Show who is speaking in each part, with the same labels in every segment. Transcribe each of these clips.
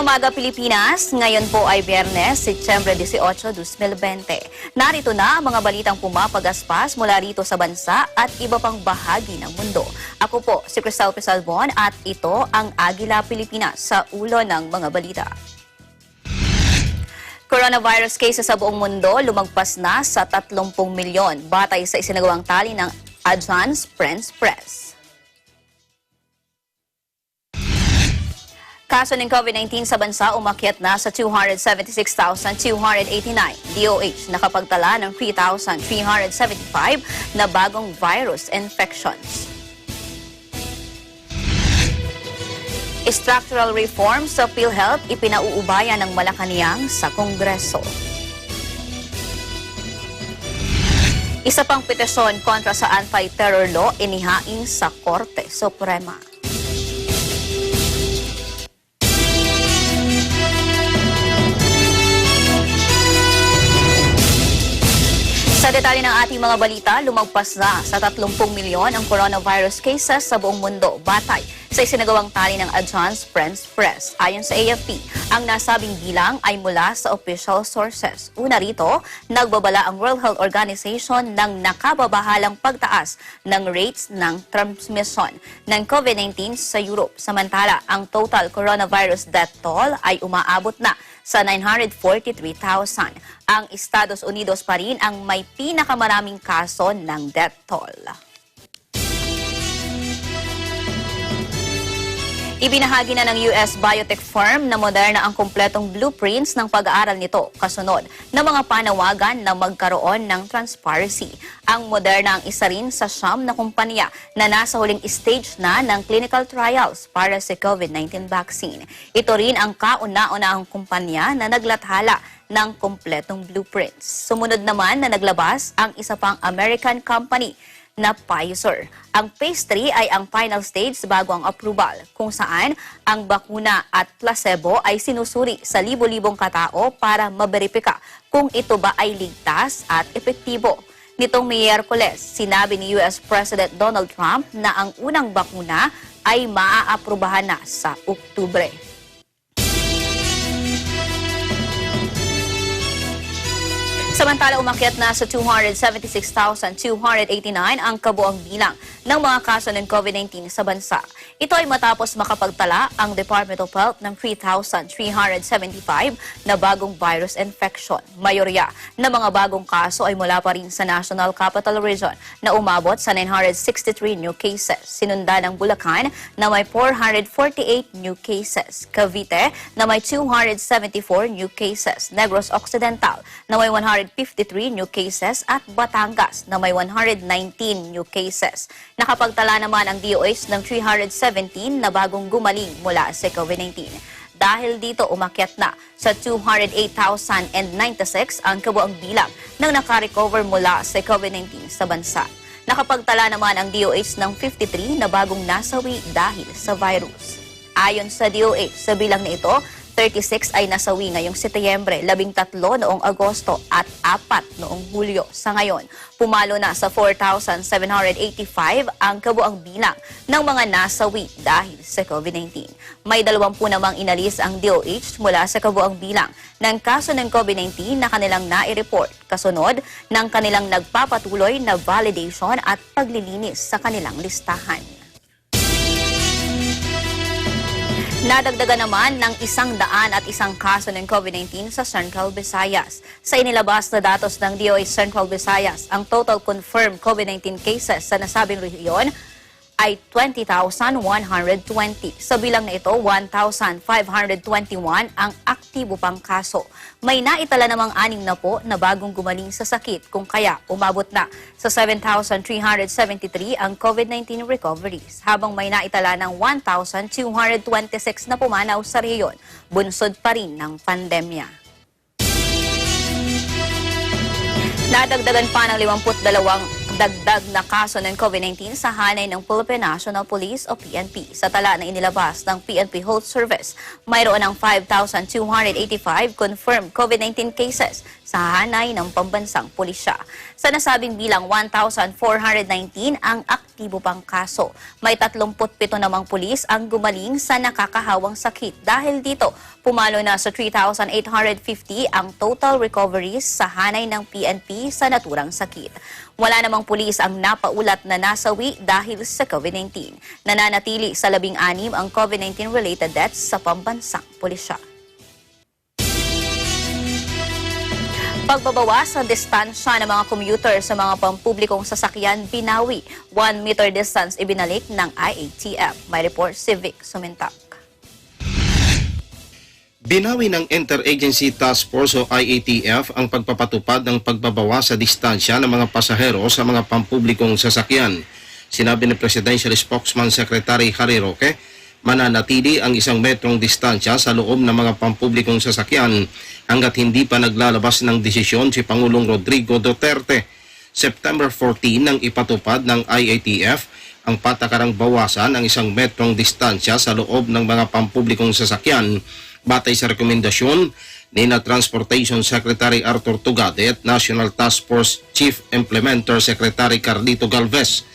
Speaker 1: Magandang umaga Pilipinas, ngayon po ay Biyernes, Setyembre 18, 2020. Narito na ang mga balitang pumapagaspas mula rito sa bansa at iba pang bahagi ng mundo. Ako po si Cristal Pisalbon at ito ang Agila, Pilipinas sa ulo ng mga balita. Coronavirus cases sa buong mundo lumagpas na sa 30 milyon batay sa isinagawang tali ng Agence France-Presse. Kaso ng COVID-19 sa bansa umakyat na sa 276,289. DOH nakapagtala ng 3,375 na bagong virus infections. Structural reform sa PhilHealth ipinauubayan ng Malacanang sa Kongreso. Isa pang petisyon kontra sa anti-terror law inihain sa Korte Suprema. Sa detalye ng ating mga balita, lumagpas na sa 30 milyon ang coronavirus cases sa buong mundo batay sa isinagawang tali ng Agence France-Presse. Ayon sa AFP, ang nasabing bilang ay mula sa official sources. Una rito, nagbabala ang World Health Organization ng nakababahalang pagtaas ng rates ng transmission ng COVID-19 sa Europe. Samantala, ang total coronavirus death toll ay umaabot na sa 943,000. Ang Estados Unidos pa rin ang may pinakamaraming kaso ng death toll. Ibinahagi na ng US biotech firm na Moderna ang kumpletong blueprints ng pag-aaral nito kasunod ng mga panawagan na magkaroon ng transparency. Ang Moderna ang isa rin sa siyam na kumpanya na nasa huling stage na ng clinical trials para sa COVID-19 vaccine. Ito rin ang kauna-unahang kumpanya na naglathala ng kumpletong blueprints. Sumunod naman na naglabas ang isa pang American company na Pfizer. Ang phase 3 ay ang final stage bago ang approval, kung saan ang bakuna at placebo ay sinusuri sa libo-libong katao para maberipika kung ito ba ay ligtas at epektibo. Nitong Miyerkules, sinabi ni US President Donald Trump na ang unang bakuna ay maaaprubahan na sa Oktubre. Samantala, umakyat na sa 276,289 ang kabuang bilang ng mga kaso ng COVID-19 sa bansa. Ito ay matapos makapagtala ang Department of Health ng 3,375 na bagong virus infection. Mayorya ng mga bagong kaso ay mula pa rin sa National Capital Region na umabot sa 963 new cases. Sinunda ng Bulacan na may 448 new cases. Cavite na may 274 new cases. Negros Occidental na may 153 new cases at Batangas na may 119 new cases. Nakapagtala naman ang DOH ng 317 na bagong gumaling mula sa COVID-19. Dahil dito umakyat na sa 208,096 ang kabuang bilang ng nakarecover mula sa COVID-19 sa bansa. Nakapagtala naman ang DOH ng 53 na bagong nasawi dahil sa virus. Ayon sa DOH, sa bilang na ito, 36 ay nasawi ngayong Setyembre, 13 noong Agosto at 4 noong Hulyo. Sa ngayon, pumalo na sa 4,785 ang kabuang bilang ng mga nasawi dahil sa COVID-19. May 20 namang inalis ang DOH mula sa kabuang bilang ng kaso ng COVID-19 na kanilang nai-report kasunod ng kanilang nagpapatuloy na validation at paglilinis sa kanilang listahan. Nadagdagan naman ng 101 kaso ng COVID-19 sa Central Visayas. Sa inilabas na datos ng DOH Central Visayas, ang total confirmed COVID-19 cases sa nasabing rehiyon ay 20,120. Sa bilang na ito, 1,521 ang aktibo pang kaso. May naitala namang 6 na po na bagong gumaling sa sakit, kung kaya umabot na sa 7,373 ang COVID-19 recoveries, habang may naitala ng 1,226 na pumanaw sa rehiyon, bunsod pa rin ng pandemya. Nadagdagan pa ng 52 dagdag na kaso ng COVID-19 sa hanay ng Philippine National Police o PNP. Sa tala na inilabas ng PNP Health Service, mayroon ng 5,285 confirmed COVID-19 cases sa hanay ng pambansang pulisya. Sa nasabing bilang, 1,419 ang aktibo pang kaso. May 37 namang pulis ang gumaling sa nakakahawang sakit. Dahil dito, Pumalo na sa 3,850 ang total recoveries sa hanay ng PNP sa naturang sakit. Wala namang pulis ang napaulat na nasawi dahil sa COVID-19. Nananatili sa 16 ang COVID-19 related deaths sa pambansang pulisya. Pagbabawas sa distansya ng mga commuter sa mga pampublikong sasakyan binawi. 1 meter distance ibinalik ng IATF. May report si Vic Sumintak.
Speaker 2: Binawi ng Interagency Task Force o IATF ang pagpapatupad ng pagbabawas sa distansya ng mga pasahero sa mga pampublikong sasakyan. Sinabi ni Presidential Spokesman Secretary Harry Roque, mananatili ang 1 metrong distansya sa loob ng mga pampublikong sasakyan hanggat hindi pa naglalabas ng desisyon si Pangulong Rodrigo Duterte. September 14 nang ipatupad ng IATF ang patakarang bawasan ang 1 metrong distansya sa loob ng mga pampublikong sasakyan batay sa rekomendasyon ni Transportation Secretary Arthur Tugade at National Task Force Chief Implementer Secretary Carlito Galvez.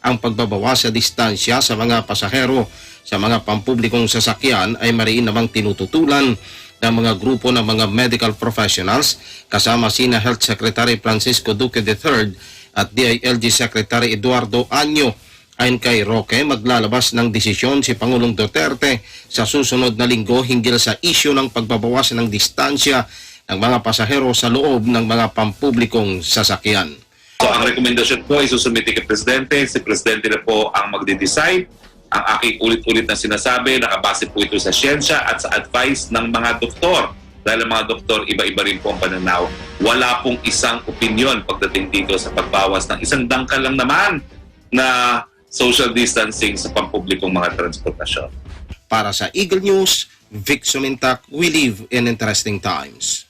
Speaker 2: Ang pagbabawas sa distansya sa mga pasahero sa mga pampublikong sasakyan ay mariin namang tinututulan ng mga grupo ng mga medical professionals kasama sina Health Secretary Francisco Duque III at DILG Secretary Eduardo Año. Ayon kay Roque, maglalabas ng desisyon si Pangulong Duterte sa susunod na linggo hinggil sa isyu ng pagbabawas ng distansya ng mga pasahero sa loob ng mga pampublikong sasakyan.
Speaker 3: So ang rekomendasyon po ay susumiti kay Presidente. Si Presidente na po ang magde-decide. Ang aking ulit-ulit na sinasabi, nakabase po ito sa siyensya at sa advice ng mga doktor. Dahil ang mga doktor, iba-iba rin po ang pananaw. Wala pong isang opinyon pagdating dito sa pagbawas ng 1 dangkal lang naman na social distancing sa pampublikong mga transportasyon.
Speaker 2: Para sa Eagle News, Vic Sumintak, we live in interesting times.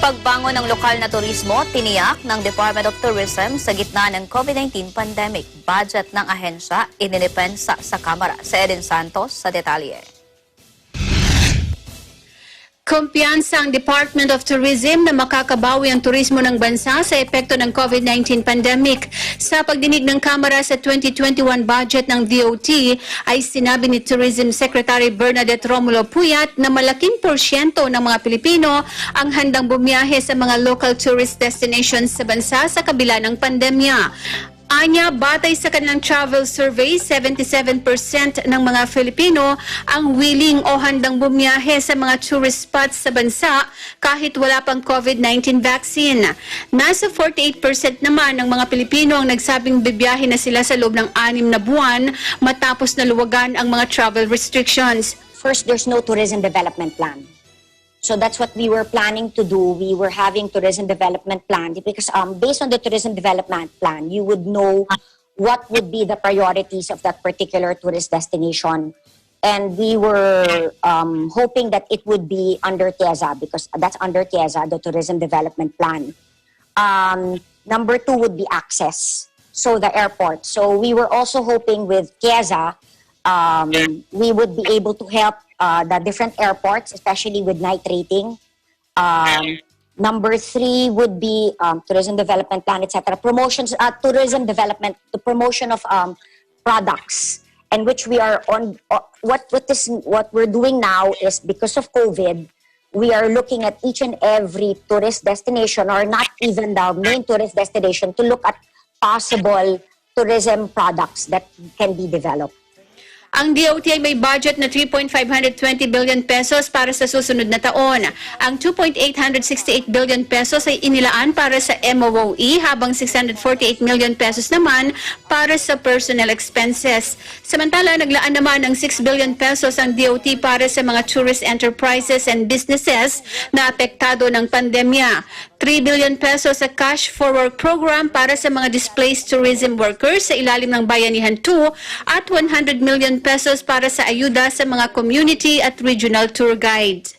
Speaker 1: Pagbangon ng lokal na turismo, tiniyak ng Department of Tourism sa gitna ng COVID-19 pandemic. Budget ng ahensya, inilipensa sa Kamara. Si Eden Santos sa detalye.
Speaker 4: Kumpiyansa ang Department of Tourism na makakabawi ang turismo ng bansa sa epekto ng COVID-19 pandemic. Sa pagdinig ng Kamara sa 2021 budget ng DOT, ay sinabi ni Tourism Secretary Bernadette Romulo Puyat na malaking porsyento ng mga Pilipino ang handang bumiyahe sa mga local tourist destinations sa bansa sa kabila ng pandemya. Anya, batay sa kanilang travel survey, 77% ng mga Filipino ang willing o handang bumiyahe sa mga tourist spots sa bansa kahit wala pang COVID-19 vaccine. Nasa 48% naman ng mga Pilipino ang nagsabing bibiyahe na sila sa loob ng 6 na buwan matapos na luwagan ang mga travel restrictions.
Speaker 5: First, there's no tourism development plan. So that's what we were planning to do. We were having tourism development plan because based on the tourism development plan, you would know what would be the priorities of that particular tourist destination. And we were hoping that it would be under TIEZA because that's under TIEZA, the tourism development plan. Number 2 would be access. So the airport. So we were also hoping with TIEZA, we would be able to help the different airports, especially with night rating. Number 3 would be tourism development plan, etc. Promotions, tourism development, the promotion of products, and which we are on. What we're doing now is because of COVID, we are looking at each and every tourist destination, or not even the main tourist destination, to look at possible tourism products that can be developed.
Speaker 4: Ang DOT ay may budget na 3.520 billion pesos para sa susunod na taon. Ang 2.868 billion pesos ay inilaan para sa MOOE habang 648 million pesos naman para sa personnel expenses. Samantala, naglaan naman ng 6 billion pesos ang DOT para sa mga tourist enterprises and businesses na apektado ng pandemya. 3 billion pesos sa cash forward program para sa mga displaced tourism workers sa ilalim ng Bayanihan 2 at 100 million pesos para sa ayuda sa mga community at regional tour guides.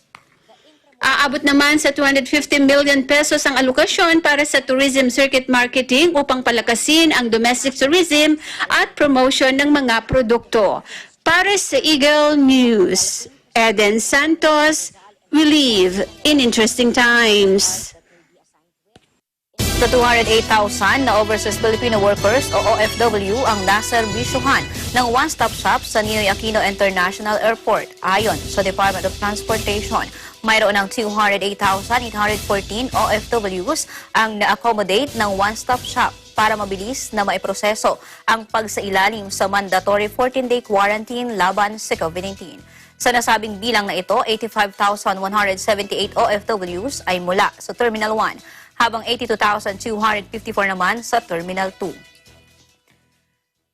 Speaker 4: Aabot naman sa 250 million pesos ang alokasyon para sa tourism circuit marketing upang palakasin ang domestic tourism at promotion ng mga produkto. Para sa Eagle News, Eden Santos, we live in interesting times.
Speaker 1: Sa 208,000 na overseas Filipino workers o OFW ang naserbisyuhan ng one-stop shop sa Ninoy Aquino International Airport. Ayon sa Department of Transportation, mayroon ng 208,814 OFWs ang na-accommodate ng one-stop shop para mabilis na maiproseso ang pagsailalim sa mandatory 14-day quarantine laban sa COVID-19. Sa nasabing bilang na ito, 85,178 OFWs ay mula sa Terminal 1, habang 82,254 naman sa Terminal 2.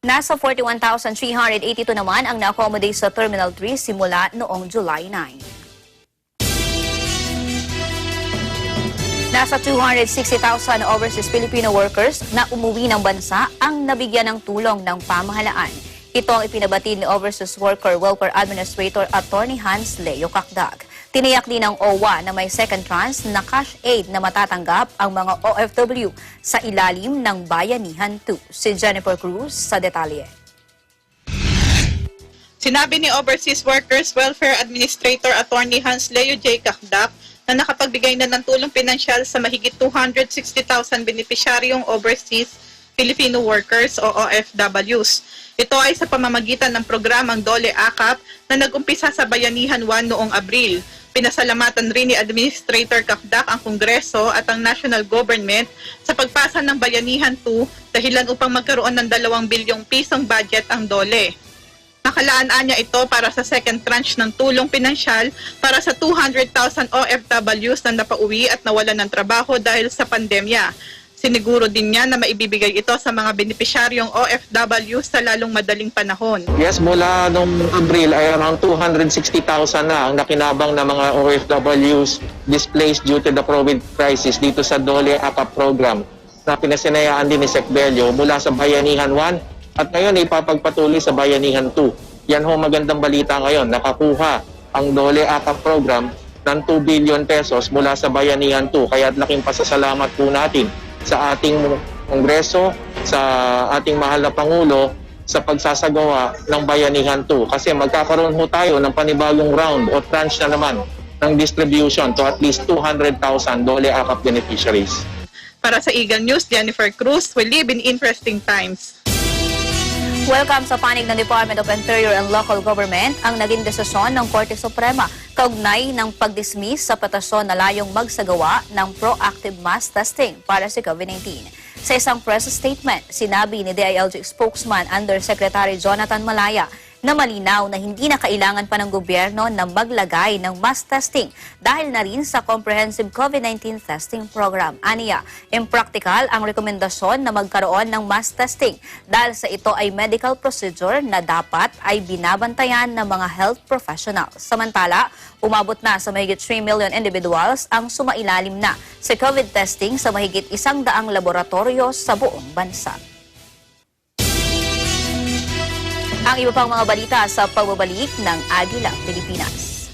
Speaker 1: Nasa 41,382 naman ang na-accommodate sa Terminal 3 simula noong July 9. Nasa 260,000 overseas Filipino workers na umuwi ng bansa ang nabigyan ng tulong ng pamahalaan. Ito ang ipinabatid ni Overseas Worker Welfare Administrator Attorney Hans Leo Cacdag. Tiniyak din ng OWA na may second chance na cash aid na matatanggap ang mga OFW sa ilalim ng Bayanihan 2. Si Jennifer Cruz sa detalye.
Speaker 6: Sinabi ni Overseas Workers Welfare Administrator Attorney Hans Leo J. Cacdag na nakapagbigay na ng tulong pinansyal sa mahigit 260,000 benepisyaryong overseas Filipino workers o OFWs. Ito ay sa pamamagitan ng programang Dole Akap na nag-umpisa sa Bayanihan 1 noong Abril. Pinasalamatan rin ni Administrator Cacdag ang Kongreso at ang National Government sa pagpasa ng Bayanihan 2 dahilan upang magkaroon ng 2 bilyong pisong budget ang Dole. Nakalaan niya ito para sa second tranche ng tulong pinansyal para sa 200,000 OFWs na napauwi at nawalan ng trabaho dahil sa pandemya. Siniguro din niya na maibibigay ito sa mga benepisyaryong OFW sa lalong madaling panahon.
Speaker 7: Yes, mula noong Abril ay around 260,000 na ang nakinabang na mga OFWs displaced due to the COVID crisis dito sa Dole AKAP program na pinasinayaan din ni Sept mula sa Bayanihan 1 at ngayon ay ipapagpatuloy sa Bayanihan 2. Yan ho magandang balita ngayon. Nakakuha ang Dole AKAP program ng 2 billion pesos mula sa Bayanihan 2. Kaya laking pasasalamat po natin sa ating Kongreso, sa ating mahal na Pangulo sa pagsasagawa ng Bayanihan 2. Kasi magkakaroon ho tayo ng panibagong round o tranche na naman ng distribution to at least 200,000 Dole AKAP beneficiaries.
Speaker 6: Para sa Eagle News, Jennifer Cruz, we live in interesting times.
Speaker 1: Welcome sa panig ng Department of Interior and Local Government ang naging desisyon ng Korte Suprema kaugnay ng pag-dismiss sa petisyon na layong magsagawa ng proactive mass testing para sa COVID-19. Sa isang press statement, sinabi ni DILG spokesman Undersecretary Jonathan Malaya na malinaw na hindi na kailangan pa ng gobyerno na maglagay ng mass testing dahil na rin sa comprehensive COVID-19 testing program. Aniya, impractical ang rekomendasyon na magkaroon ng mass testing dahil sa ito ay medical procedure na dapat ay binabantayan ng mga health professionals. Samantala, umabot na sa mahigit 3 million individuals ang sumailalim na sa COVID testing sa mahigit 100 laboratorio sa buong bansa. Ang iba pang mga balita sa pagbabalik ng Agila, Pilipinas.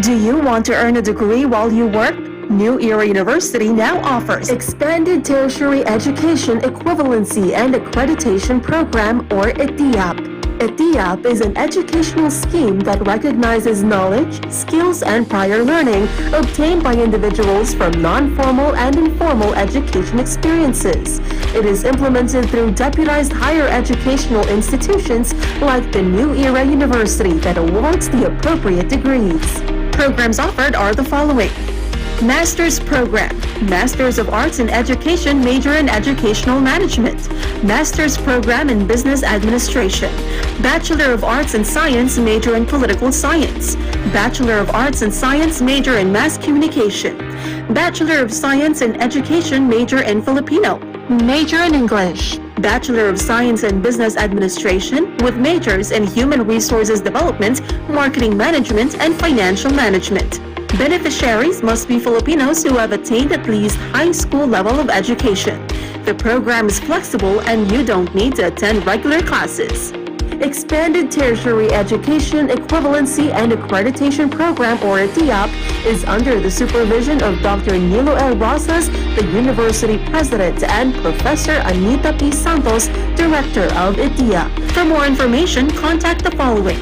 Speaker 8: Do you want to earn a degree while you work? New Era University now offers Expanded Tertiary Education Equivalency and Accreditation Program, or ETIAP. ETIAP is an educational scheme that recognizes knowledge, skills, and prior learning obtained by individuals from non-formal and informal education experiences. It is implemented through deputized higher educational institutions like the New Era University that awards the appropriate degrees. Programs offered are the following: Master's Program, Masters of Arts in Education, major in Educational Management, Master's Program in Business Administration, Bachelor of Arts in Science, major in Political Science, Bachelor of Arts in Science, major in Mass Communication, Bachelor of Science in Education, major in Filipino, major in English, Bachelor of Science in Business Administration with majors in Human Resources Development, Marketing Management, and Financial Management. Beneficiaries must be Filipinos who have attained at least high school level of education. The program is flexible and you don't need to attend regular classes. Expanded Tertiary Education Equivalency and Accreditation Program, or ETIAP, is under the supervision of Dr. Nilo L. Rosas, the University President, and Professor Anita P. Santos, Director of ETIAP. For more information, contact the following: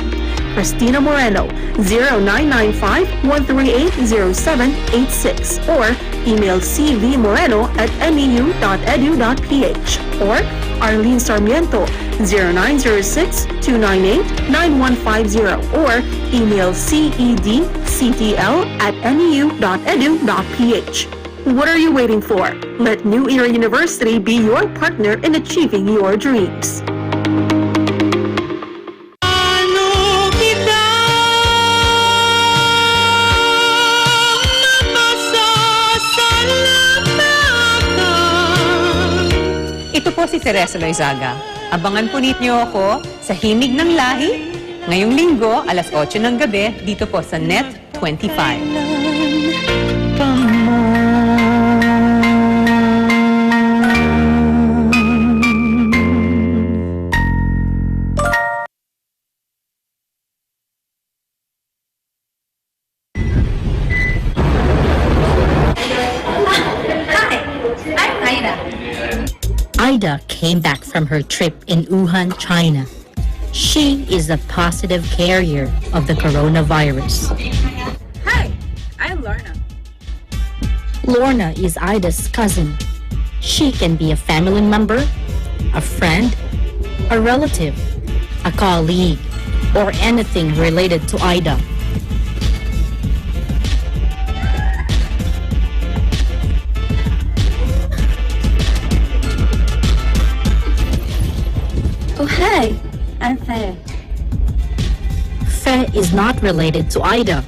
Speaker 8: Cristina Moreno, 0995-138-0786 or email cvmoreno@neu.edu.ph or Arlene Sarmiento, 0906-298-9150 or email cedctl@neu.edu.ph. What are you waiting for? Let New Era University be your partner in achieving your dreams.
Speaker 9: Ito po si Teresa Loizaga. Abangan po ninyo ako sa Himig ng Lahi ngayong linggo, alas 8 ng gabi, dito po sa Net 25.
Speaker 10: Ida came back from her trip in Wuhan, China. She is a positive carrier of the coronavirus.
Speaker 11: Hi, I'm Lorna.
Speaker 10: Lorna is Ida's cousin. She can be a family member, a friend, a relative, a colleague, or anything related to Ida.
Speaker 11: Oh, hi, I'm Faye.
Speaker 10: Faye is not related to Ida.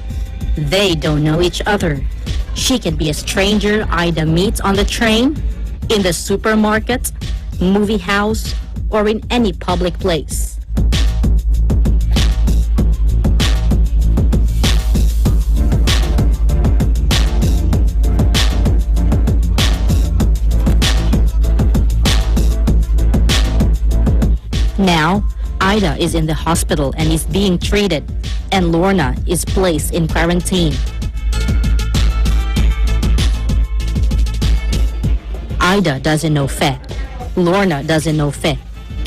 Speaker 10: They don't know each other. She can be a stranger Ida meets on the train, in the supermarket, movie house, or in any public place. Now, Ida is in the hospital and is being treated, and Lorna is placed in quarantine. Ida doesn't know Faye. Lorna doesn't know Faye.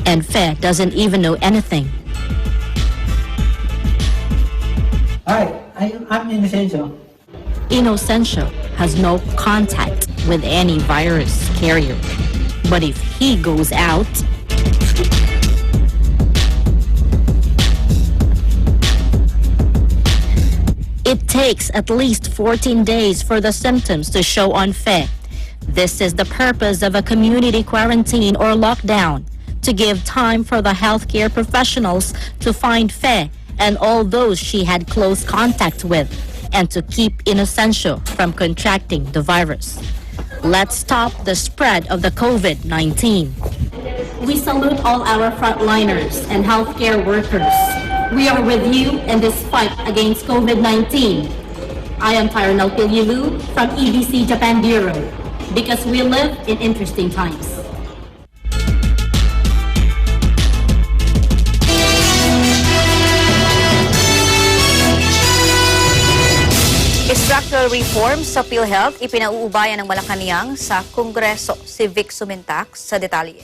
Speaker 10: And Faye doesn't even know anything.
Speaker 12: Hi, I'm Inocencio.
Speaker 10: Inocencio has no contact with any virus carrier. But if he goes out, it takes at least 14 days for the symptoms to show on Faye. This is the purpose of a community quarantine or lockdown, to give time for the healthcare professionals to find Faye and all those she had close contact with, and to keep Inocencio from contracting the virus. Let's stop the spread of the COVID-19. We salute all our frontliners and healthcare workers. We are with you in this fight against COVID-19. I am Tyronel Pilyulu from EBC Japan Bureau, because we live in interesting times.
Speaker 1: Structural reforms sa PhilHealth ipinauubayan ng Malacanang sa Kongreso. Si Vic Sumintac sa detalye.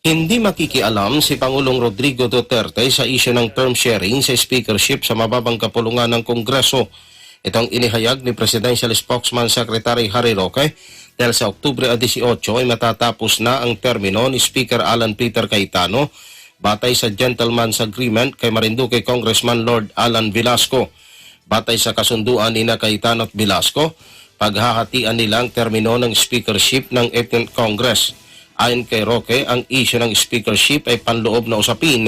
Speaker 2: Hindi makikialam si Pangulong Rodrigo Duterte sa isyu ng term sharing sa speakership sa mababang kapulungan ng Kongreso. Itong inihayag ni Presidential Spokesman Secretary Harry Roque dahil sa Oktubre 18 ay matatapos na ang termino ni Speaker Alan Peter Cayetano batay sa Gentleman's Agreement kay Marinduque Congressman Lord Alan Velasco. Batay sa kasunduan ni Cayetano at Velasco, paghahatian nilang termino ng speakership ng 18th Congress. Ayon kay Roque, ang issue ng speakership ay panloob na usapin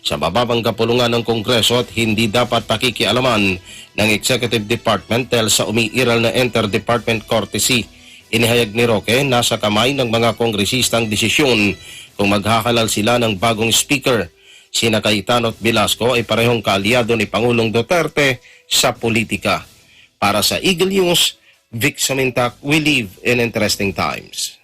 Speaker 2: sa mababang kapulungan ng Kongreso at hindi dapat pakikialaman ng Executive Department dahil sa umiiral na inter-department courtesy. Inihayag ni Roque, nasa kamay ng mga kongresistang desisyon kung maghahalal sila ng bagong speaker. Sina Cayetano at Velasco ay parehong kaalyado ni Pangulong Duterte sa politika. Para sa Eagle News, Vic Sumintac, we live in interesting times.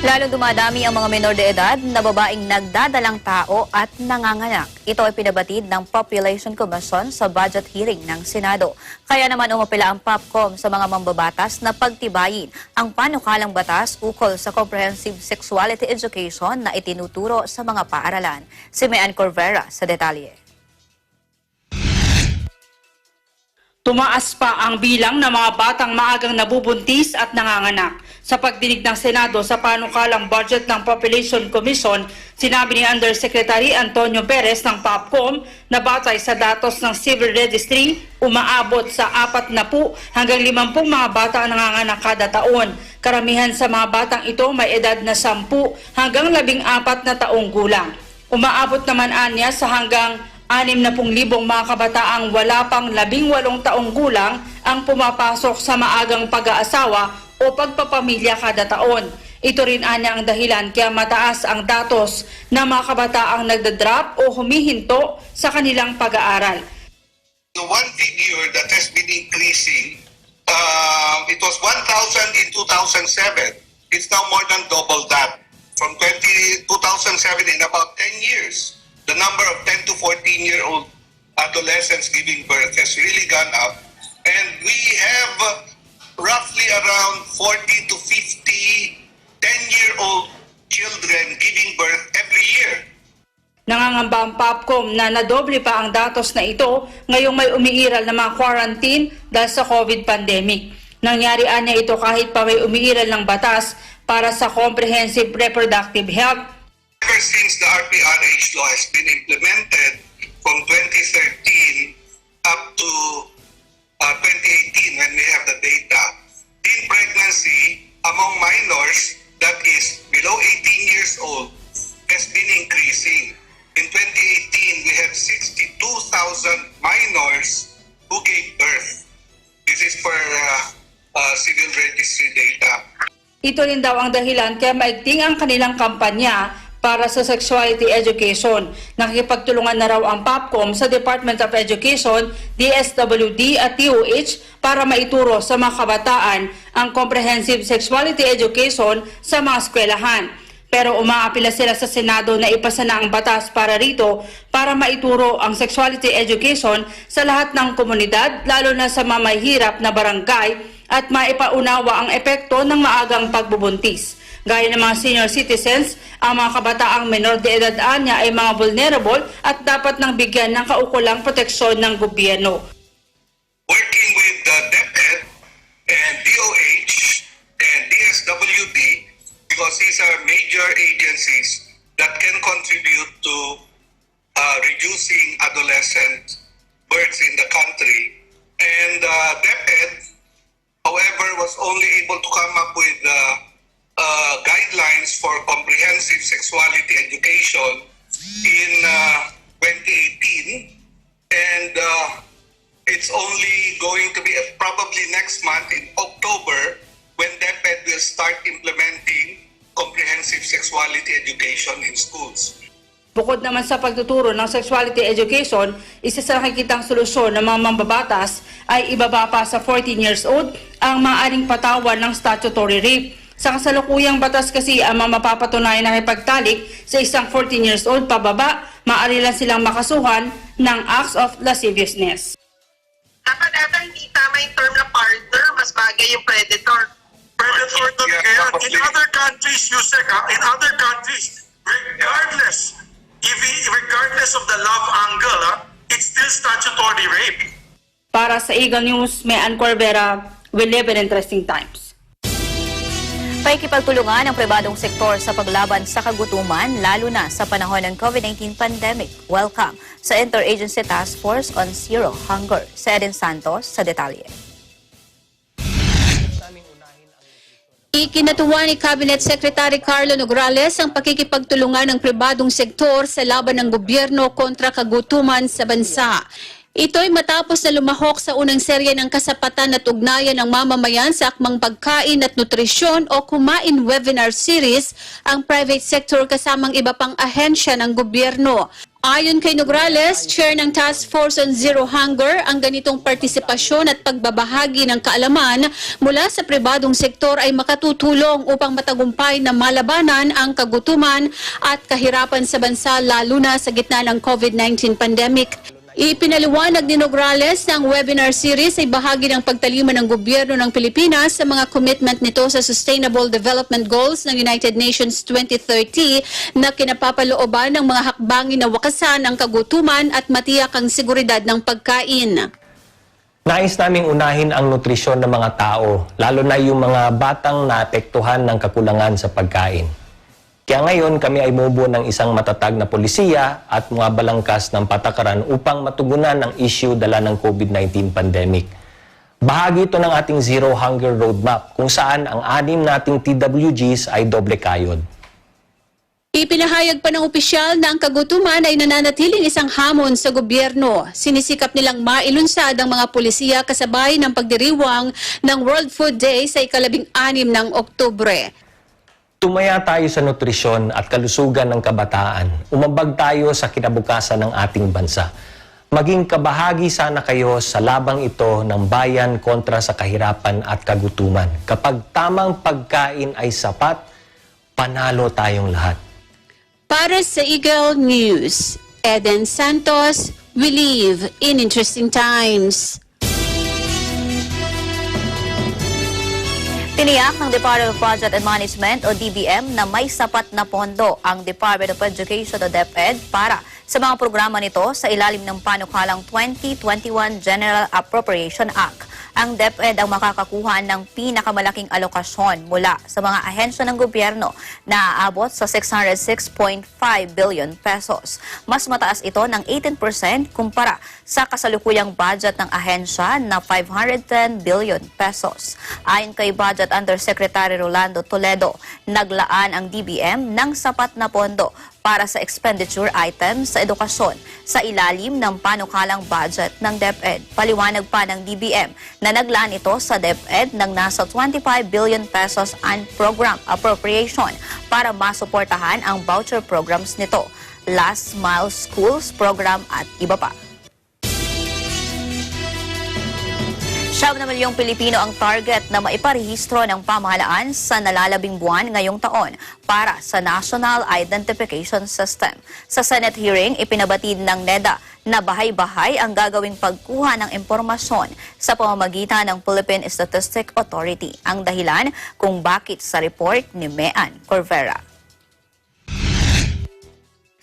Speaker 1: Lalo dumadami ang mga menor de edad na babaeng nagdadalang tao at nanganganak. Ito ay pinabatid ng Population Commission sa budget hearing ng Senado. Kaya naman umapila ang POPCOM sa mga mambabatas na pagtibayin ang panukalang batas ukol sa comprehensive sexuality education na itinuturo sa mga paaralan. Si Mean Corvera sa detalye.
Speaker 13: Tumaas pa ang bilang ng mga batang maagang nabubuntis at nanganganak. Sa pagdinig ng Senado sa panukalang budget ng Population Commission, sinabi ni Undersecretary Antonio Perez ng POPCOM na batay sa datos ng Civil Registry, umaabot sa 40 hanggang 50 mga bata ang nanganganak kada taon. Karamihan sa mga batang ito may edad na 10 hanggang 14 na taong gulang. Umaabot naman anya sa hanggang 60,000 mga kabataang wala pang 18 taong gulang ang pumapasok sa maagang pag-aasawa o pagpapamilya kada taon. Ito rin anya ang dahilan kaya mataas ang datos na mga kabataang nagda-drop o humihinto sa kanilang pag-aaral.
Speaker 14: The one figure that has been increasing, it was 1,000 in 2007. It's now more than double that. From 2007, in about 10 years, the number of 10 to 14-year-old adolescents giving birth has really gone up. And we have roughly around 40 to 50 10-year-old children giving birth every year.
Speaker 13: Nangangamba ang POPCOM na nadoble pa ang datos na ito ngayong may umiiral na mga quarantine dahil sa COVID pandemic. Nangyari anya ito kahit pa may umiiral ng batas para sa comprehensive reproductive health.
Speaker 14: Ever since the RPRH law has been implemented from 2013 up to 2018 when we have the data, teen pregnancy among minors that is below 18 years old has been increasing. In 2018, we had 62,000 minors who gave birth. This is for civil registry data.
Speaker 13: Ito rin daw ang dahilan kaya maigting ang kanilang kampanya para sa sexuality education. Nakikipagtulungan na raw ang POPCOM sa Department of Education, DSWD at DOH para maituro sa mga kabataan ang comprehensive sexuality education sa mga eskwelahan. Pero umaapila sila sa Senado na ipasa na ang batas para rito para maituro ang sexuality education sa lahat ng komunidad, lalo na sa mga mahihirap na barangay at maipaunawa ang epekto ng maagang pagbubuntis. Gaya ng mga senior citizens, ang mga kabataang menor de edad anya ay mga vulnerable at dapat nang bigyan ng kaukulang proteksyon ng gobyerno.
Speaker 14: Working with the DepEd and DOH and DSWD, because these are major agencies that can contribute to reducing adolescent births in the country. And DepEd, however, was only able to come up with guidelines for comprehensive sexuality education in 2018, and it's only going to be probably next month in October when DepEd will start implementing comprehensive sexuality education in schools.
Speaker 13: Bukod naman sa pagtuturo ng sexuality education, isa sa nakikitang solusyon ng mga mambabatas ay ibaba pa sa 14 years old ang maaaring patawan ng statutory rape. Sa kasalukuyang batas kasi ang mga mapapatunayan na ipagtalik sa isang 14 years old pababa, maaari lang silang makasuhan ng acts of lasciviousness.
Speaker 15: Dapat hindi tama yung term na partner, mas bagay yung predator.
Speaker 14: Predator
Speaker 15: In other countries, Yusek, in other countries, regardless of the love angle, it's still statutory rape.
Speaker 13: Para sa Eagle News, Mean Corvera, we live in interesting times.
Speaker 1: Paikipagtulungan ng pribadong sektor sa paglaban sa kagutuman, lalo na sa panahon ng COVID-19 pandemic. Welcome sa Interagency Task Force on Zero Hunger. Si Eden Santos sa detalye.
Speaker 4: Ikinatuwa ni Cabinet Secretary Carlo Nograles ang pakikipagtulungan ng pribadong sektor sa laban ng gobyerno kontra kagutuman sa bansa. Ito'y matapos na lumahok sa unang serye ng kasapatan at ugnayan ng mamamayan sa akmang pagkain at nutrisyon o Kumain webinar series ang private sector kasamang iba pang ahensya ng gobyerno. Ayon kay Nograles, chair ng Task Force on Zero Hunger, ang ganitong partisipasyon at pagbabahagi ng kaalaman mula sa pribadong sektor ay makatutulong upang matagumpay na malabanan ang kagutuman at kahirapan sa bansa lalo na sa gitna ng COVID-19 pandemic. Ipinaliwanag ni Nograles na ang webinar series ay bahagi ng pagtalima ng gobyerno ng Pilipinas sa mga commitment nito sa Sustainable Development Goals ng United Nations 2030 na kinapapalooban ng mga hakbangin na wakasan ang kagutuman at matiyak ang seguridad ng pagkain.
Speaker 16: Nais naming unahin ang nutrisyon ng mga tao, lalo na yung mga batang naapektuhan ng kakulangan sa pagkain. Kaya ngayon kami ay bumubuo ng isang matatag na polisiya at mga balangkas ng patakaran upang matugunan ang issue dala ng COVID-19 pandemic. Bahagi ito ng ating Zero Hunger Roadmap kung saan ang 6 nating TWGs ay doble kayod.
Speaker 4: Ipinahayag pa ng opisyal na ang kagutuman ay nananatiling isang hamon sa gobyerno. Sinisikap nilang mailunsad ang mga polisiya kasabay ng pagdiriwang ng World Food Day sa ika-16 ng Oktubre.
Speaker 16: Tumaya tayo sa nutrisyon at kalusugan ng kabataan. Umambag tayo sa kinabukasan ng ating bansa. Maging kabahagi sana kayo sa labang ito ng bayan kontra sa kahirapan at kagutuman. Kapag tamang pagkain ay sapat, panalo tayong lahat.
Speaker 4: Para sa Eagle News, Eden Santos, we live in interesting times.
Speaker 1: Tiniyak ng Department of Budget and Management o DBM na may sapat na pondo ang Department of Education o DepEd para sa mga programa nito sa ilalim ng panukalang 2021 General Appropriation Act. Ang DepEd ang makakakuha ng pinakamalaking alokasyon mula sa mga ahensya ng gobyerno na aabot sa 606.5 billion pesos. Mas mataas ito ng 18% kumpara sa kasalukuyang budget ng ahensya na 510 billion pesos. Ayon kay Budget Undersecretary Rolando Toledo, naglaan ang DBM ng sapat na pondo para sa expenditure items sa edukasyon sa ilalim ng panukalang budget ng DepEd. Paliwanag pa ng DBM na naglaan ito sa DepEd ng nasa 25 billion pesos ang program appropriation para masuportahan ang voucher programs nito, last mile schools program at iba pa. 7 milyong Pilipino ang target na maiparehistro ng pamahalaan sa nalalabing buwan ngayong taon para sa National Identification System. Sa Senate hearing, ipinabatid ng NEDA na bahay-bahay ang gagawing pagkuha ng impormasyon sa pamamagitan ng Philippine Statistics Authority. Ang dahilan kung bakit sa report ni Mean Corvera.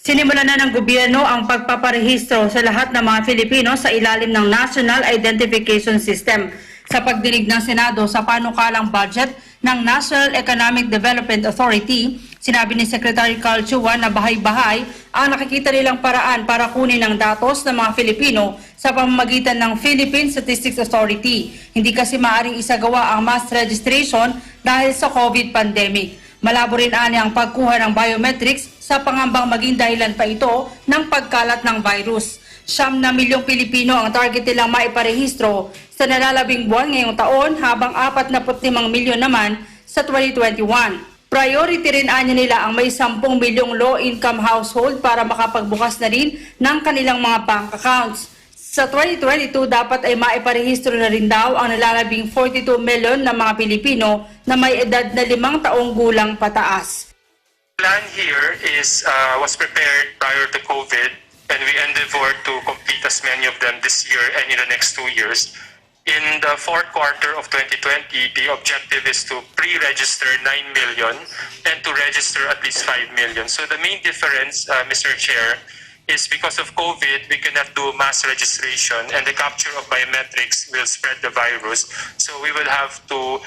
Speaker 13: Sinimulan na ng gobyerno ang pagpaparehistro sa lahat ng mga Filipino sa ilalim ng National Identification System. Sa pagdinig ng Senado sa panukalang budget ng National Economic Development Authority, sinabi ni Secretary Carl Chua na bahay-bahay ang nakikita nilang paraan para kunin ang datos ng mga Filipino sa pamamagitan ng Philippine Statistics Authority. Hindi kasi maaaring isagawa ang mass registration dahil sa COVID pandemic. Malabo rin ani ang pagkuha ng biometrics sa pangambang maging dahilan pa ito ng pagkalat ng virus. 9 milyong Pilipino ang target nilang maiparehistro sa nalalabing buwan ngayong taon habang 45 milyon naman sa 2021. Priority rin anya nila ang may 10 milyong low-income household para makapagbukas na rin ng kanilang mga bank accounts. Sa 2022, dapat ay maiparehistro na rin daw ang nalalabing 42 milyon na mga Pilipino na may edad na 5 taong gulang pataas.
Speaker 17: Plan here is was prepared prior to COVID, and we endeavor to complete as many of them this year and in the next 2 years. In the fourth quarter of 2020, the objective is to pre-register 9 million and to register at least 5 million. So the main difference, Mr. Chair, is because of COVID, we cannot do mass registration and the capture of biometrics will spread the virus. So we will have to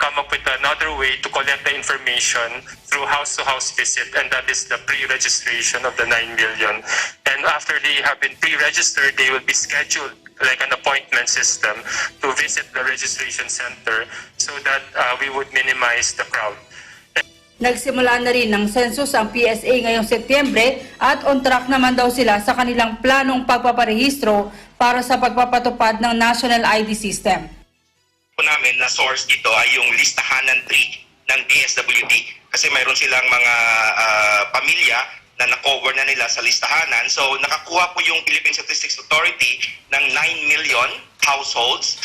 Speaker 17: come up with another way to collect the information through house-to-house visit, and that is the pre-registration of the 9 million. And after they have been pre-registered, they will be scheduled like an appointment system to visit the registration center so that we would minimize the crowd.
Speaker 13: Nagsimula na rin ng census ang PSA ngayong Setyembre at on track naman daw sila sa kanilang planong pagpaparehistro para sa pagpapatupad ng National ID System.
Speaker 18: Po namin na source dito ay yung listahanan 3 ng DSWD kasi mayroon silang mga pamilya na na-cover na nila sa listahanan. So nakakuha po yung Philippine Statistics Authority ng 9 million households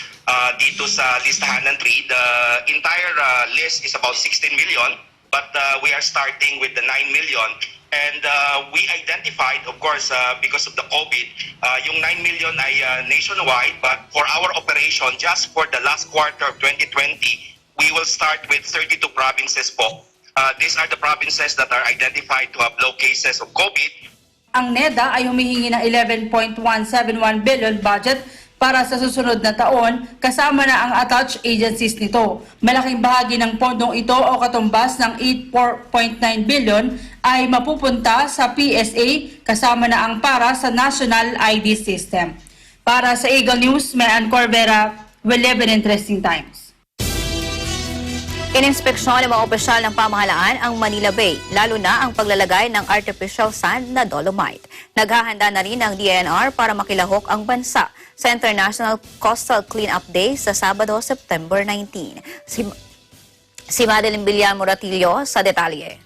Speaker 18: dito sa listahanan 3. The entire list is about 16 million, but we are starting with the 9 million. And we identified, of course, because of the COVID, yung 9 million ay nationwide, but for our operation, just for the last quarter of 2020, we will start with 32 provinces po. These are the provinces that are identified to have low cases of COVID.
Speaker 13: Ang NEDA ay humihingi ng 11.171 billion budget para sa susunod na taon, kasama na ang attached agencies nito. Malaking bahagi ng pondong ito o katumbas ng 8.9 billion ay mapupunta sa PSA, kasama na ang para sa National ID System. Para sa Eagle News, may Ann Corvera, we live in interesting times.
Speaker 1: Ininspeksyon ng mga opisyal ng pamahalaan ang Manila Bay, lalo na ang paglalagay ng artificial sand na dolomite. Naghahanda na rin ang DNR para makilahok ang bansa sa International Coastal Cleanup Day sa Sabado, September 19. Si Madeline Villar Moratillo sa detalye.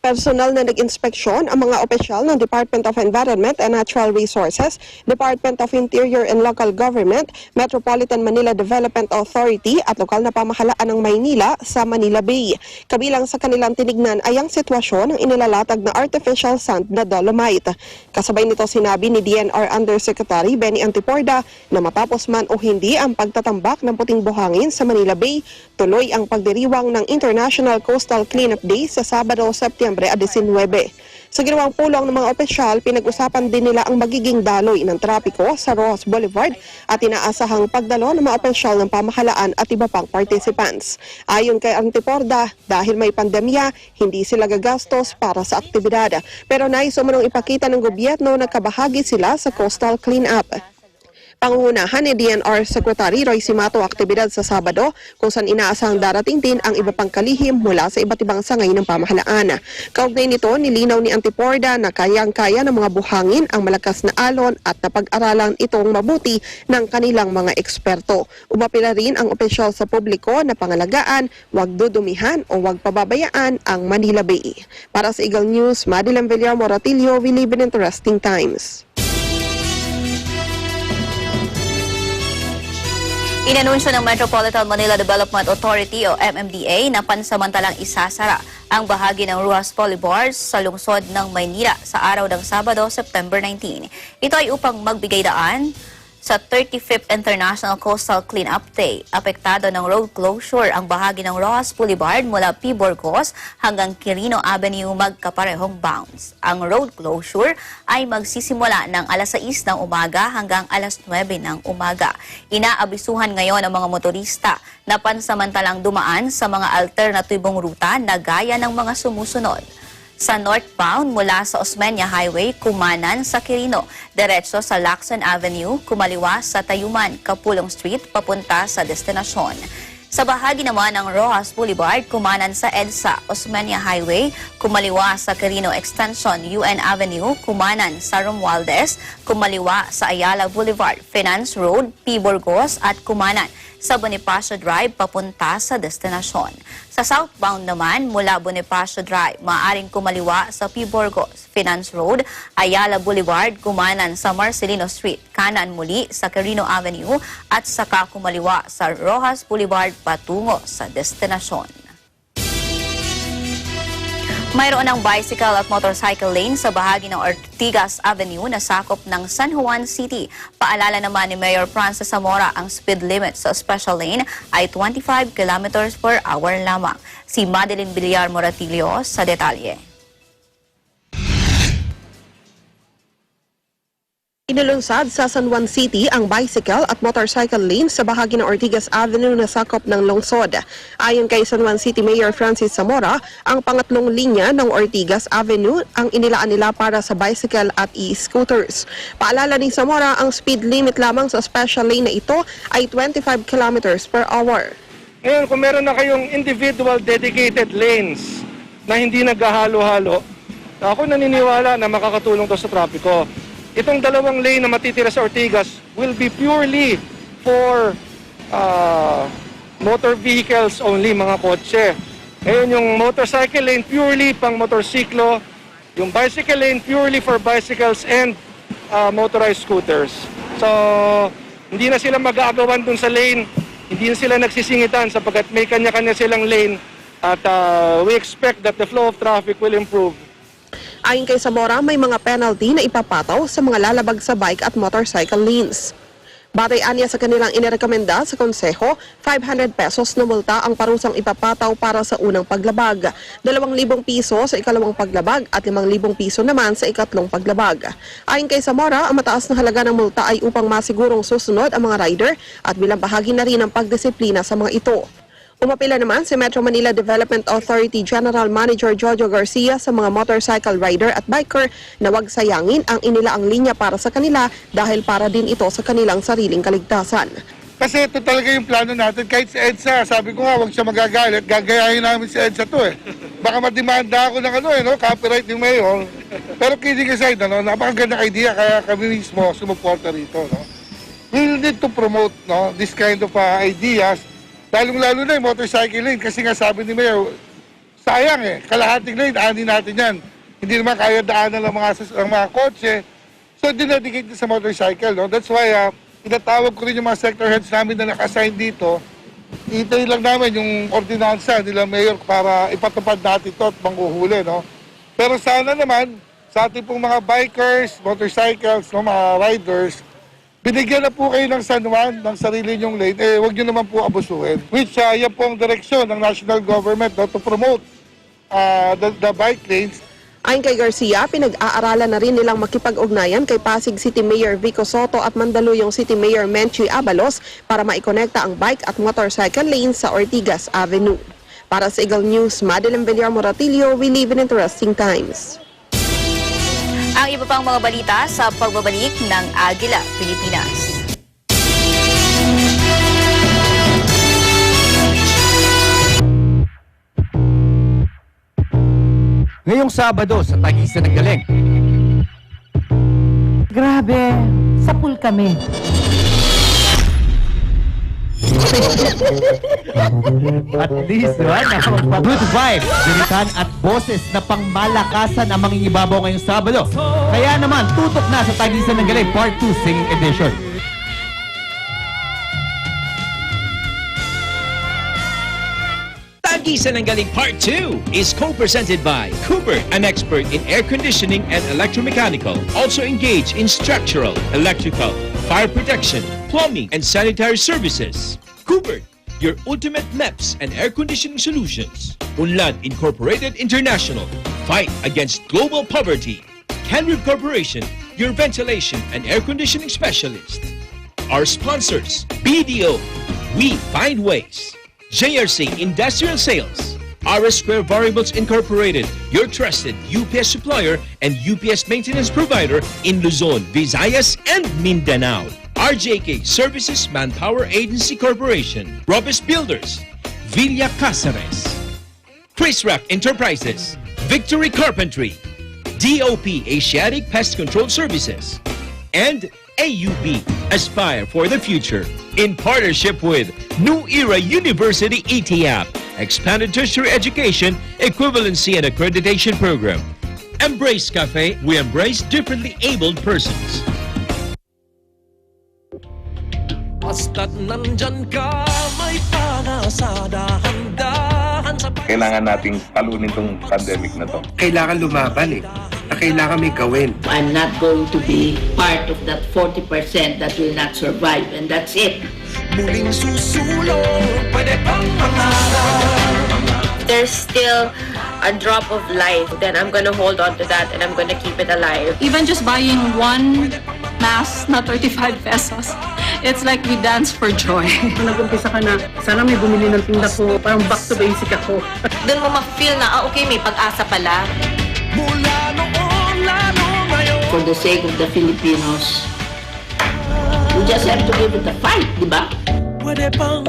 Speaker 19: Personal na nag-inspeksyon ang mga opisyal ng Department of Environment and Natural Resources, Department of Interior and Local Government, Metropolitan Manila Development Authority at lokal na pamahalaan ng Maynila sa Manila Bay. Kabilang sa kanilang tinignan ay ang sitwasyon ng inilalatag na artificial sand na dolomite. Kasabay nito sinabi ni DNR Undersecretary Benny Antiporda na matapos man o hindi ang pagtatambak ng puting buhangin sa Manila Bay, tuloy ang pagdiriwang ng International Coastal Cleanup Day sa Sabado, September 19. Sa ginawang pulong ng mga opisyal, pinag-usapan din nila ang magiging daloy ng trapiko sa Rojas Boulevard at inaasahang pagdalo ng mga opisyal ng pamahalaan at iba pang participants. Ayon kay Antiporda, dahil may pandemya, hindi sila gagastos para sa aktibidad. Pero nais umanong ipakita ng gobyerno na kabahagi sila sa coastal cleanup. Pangunahan ni DNR Secretary Roy Simato aktibidad sa Sabado kung saan inaasahang darating din ang iba pang kalihim mula sa iba't ibang sangay ng pamahalaan. Kaugnay nito, nilinaw ni Antiporda na kayang-kaya ng mga buhangin ang malakas na alon at napag-aralan itong mabuti ng kanilang mga eksperto. Umapila rin ang opisyal sa publiko na pangalagaan, huwag dudumihan o huwag pababayaan ang Manila Bay. Para sa Eagle News, Madeline Villar Moratillo, we live in interesting times.
Speaker 1: Inanunsyo ng Metropolitan Manila Development Authority o MMDA na pansamantalang isasara ang bahagi ng Rojas Boulevard sa lungsod ng Maynila sa araw ng Sabado, September 19. Ito ay upang magbigay daan sa 35th International Coastal Cleanup Day. Apektado ng road closure ang bahagi ng Rojas Boulevard mula P. Burgos hanggang Quirino Avenue magkaparehong bounds. Ang road closure ay magsisimula ng alas 6 ng umaga hanggang alas 9 ng umaga. Inaabisuhan ngayon ang mga motorista na pansamantalang dumaan sa mga alternatibong ruta na gaya ng mga sumusunod. Sa northbound mula sa Osmeña Highway, kumanan sa Quirino, diretso sa Lacson Avenue, kumaliwa sa Tayuman, Kapulong Street, papunta sa destinasyon. Sa bahagi naman ng Rojas Boulevard, kumanan sa EDSA, Osmeña Highway, kumaliwa sa Quirino Extension, UN Avenue, kumanan sa Romualdez, kumaliwa sa Ayala Boulevard, Finance Road, P. Burgos at kumanan sa Bonifacio Drive papunta sa destinasyon. Sa southbound naman, mula Bonifacio Drive, maaaring kumaliwa sa P. Burgos, Finance Road, Ayala Boulevard, kumanan sa Marcelino Street, kanan muli sa Quirino Avenue at saka kumaliwa sa Rojas Boulevard patungo sa destinasyon. Mayroon ng bicycle at motorcycle lane sa bahagi ng Ortigas Avenue na sakop ng San Juan City. Paalala naman ni Mayor Francis Zamora, ang speed limit sa special lane ay 25 km/h lamang. Si Madeline Villar Moratillo sa detalye.
Speaker 19: Inulunsad sa San Juan City ang bicycle at motorcycle lane sa bahagi ng Ortigas Avenue na sakop ng lungsod. Ayon kay San Juan City Mayor Francis Zamora, ang pangatlong linya ng Ortigas Avenue ang inilaan nila para sa bicycle at e-scooters. Paalala ni Zamora, ang speed limit lamang sa special lane na ito ay 25 km/h.
Speaker 20: Ngayon, kung meron na kayong individual dedicated lanes na hindi naghahalo-halo, ako naniniwala na makakatulong to sa trapiko. itong 2 lane na matitira sa Ortigas will be purely for motor vehicles only, mga kotse. Ngayon yung motorcycle lane purely pang motorsiklo, yung bicycle lane purely for bicycles and motorized scooters. So, hindi na sila mag-aagawan dun sa lane, hindi na sila nagsisingitan sapagkat may kanya-kanya silang lane at we expect that the flow of traffic will improve.
Speaker 19: Ayon kay Zamora, may mga penalty na ipapataw sa mga lalabag sa bike at motorcycle lanes. Batay anya sa kanilang inirekomenda sa Konseho, 500 pesos na multa ang parusang ipapataw para sa unang paglabag, 2,000 piso sa ikalawang paglabag at 5,000 piso naman sa ikatlong paglabag. Ayon kay Zamora, ang mataas na halaga ng multa ay upang masigurong susunod ang mga rider at bilang bahagi na rin ng pagdisiplina sa mga ito. Umapila naman si Metro Manila Development Authority General Manager Jojo Garcia sa mga motorcycle rider at biker na wag sayangin ang inilaang linya para sa kanila dahil para din ito sa kanilang sariling kaligtasan.
Speaker 20: Kasi ito talaga yung plano natin. Kahit si EDSA, sabi ko nga, huwag siya magagalit. Gagayahin namin si EDSA to eh. Baka madimanda ako ng copyright ni Mayor. Pero kidding aside, napakagandang idea kaya kami mismo sumuporta rito. We need to promote this kind of ideas. Lalong-lalo na yung motorcycle lane kasi nga sabi ni Mayor, sayang kalahating lane, aanin natin yan. Hindi naman kaya daanan ng mga kotse. So, dinedicate sa motorcycle. That's why, inatawag ko rin yung mga sector heads namin na naka-assign dito. Itayin lang namin yung ordinansa nila Mayor para ipatupad natin ito at manghuhuli. Pero sana naman, sa ating pong mga bikers, motorcycles, mga riders, binigyan na po kayo ng San Juan, ng sarili nyong lane, huwag nyo naman po abusuhin. Which, yan po ang direksyon ng national government to promote the bike lanes.
Speaker 19: Ayon kay Garcia, pinag-aaralan na rin nilang makipag-ugnayan kay Pasig City Mayor Vico Soto at Mandaluyong City Mayor Menchi Abalos para maikonekta ang bike at motorcycle lanes sa Ortigas Avenue. Para sa Eagle News, Madeline Villar Moratillo, we live in interesting times.
Speaker 1: Ang iba pang mga balita sa pagbabalik ng Agila, Pilipinas.
Speaker 21: Ngayong Sabado sa Tagisan ng Galing.
Speaker 22: Grabe, sa pool kami.
Speaker 21: At least, good vibes, diritan at boses na pangmalakasan ang mangingibabaw ngayong Sabado. Kaya naman, tutok na sa Tagisan ng Galing Part 2 Singing Edition.
Speaker 23: Tagisan ng Galing Part 2 is co-presented by Cooper, an expert in air conditioning and electromechanical. Also engaged in structural, electrical, fire protection, plumbing, and sanitary services. Cooper, your ultimate MEPS and air conditioning solutions. Unlad Incorporated International, fight against global poverty. Henry Corporation, your ventilation and air conditioning specialist. Our sponsors, BDO, we find ways. JRC Industrial Sales, RS Square Variables Incorporated, your trusted UPS supplier and UPS maintenance provider in Luzon, Visayas, and Mindanao. RJK Services Manpower Agency Corporation, Robes Builders, Villa Casares, Chris Rack Enterprises, Victory Carpentry, DOP Asiatic Pest Control Services, and AUB Aspire for the Future in partnership with New Era University ETAP, Expanded Tertiary Education, Equivalency and Accreditation Program. Embrace Cafe, we embrace differently abled persons.
Speaker 24: Basta't nandyan ka, may pag-asa, dahan-dahan sa...
Speaker 25: Kailangan nating talunin tong pandemic na to.
Speaker 26: Kailangan lumaban na kailangan may gawin.
Speaker 27: I'm not going to be part of that 40% that will not survive, and that's it.
Speaker 24: Muling susulong, pwede pang mangarap.
Speaker 28: There's still a drop of life, then I'm gonna hold on to that and I'm gonna keep it alive.
Speaker 29: Even just buying one mask na 35 pesos, it's like we dance for joy.
Speaker 22: Nag-umpisa ka na, sana may bumili ng tinda ko, parang back to basic ako.
Speaker 28: Doon mo ma-feel na, okay, may pag-asa pala.
Speaker 24: Mula noon, lalo ngayon.
Speaker 27: For the sake of the Filipinos, we just have to give it a fight, di ba?
Speaker 24: Pwede pang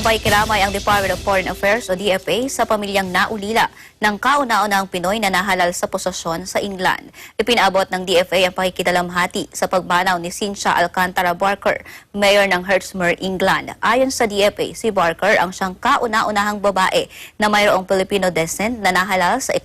Speaker 1: pakikiramay ang Department of Foreign Affairs o DFA sa pamilyang naulila ng kauna-unahang Pinoy na nahalal sa posasyon sa England. Ipinaabot ng DFA ang pakikidalamhati sa pagbanaw ni Cynthia Alcantara Barker, mayor ng Hertsmere, England. Ayon sa DFA, si Barker ang siyang kauna-unahang babae na mayroong Filipino descent na nahalal sa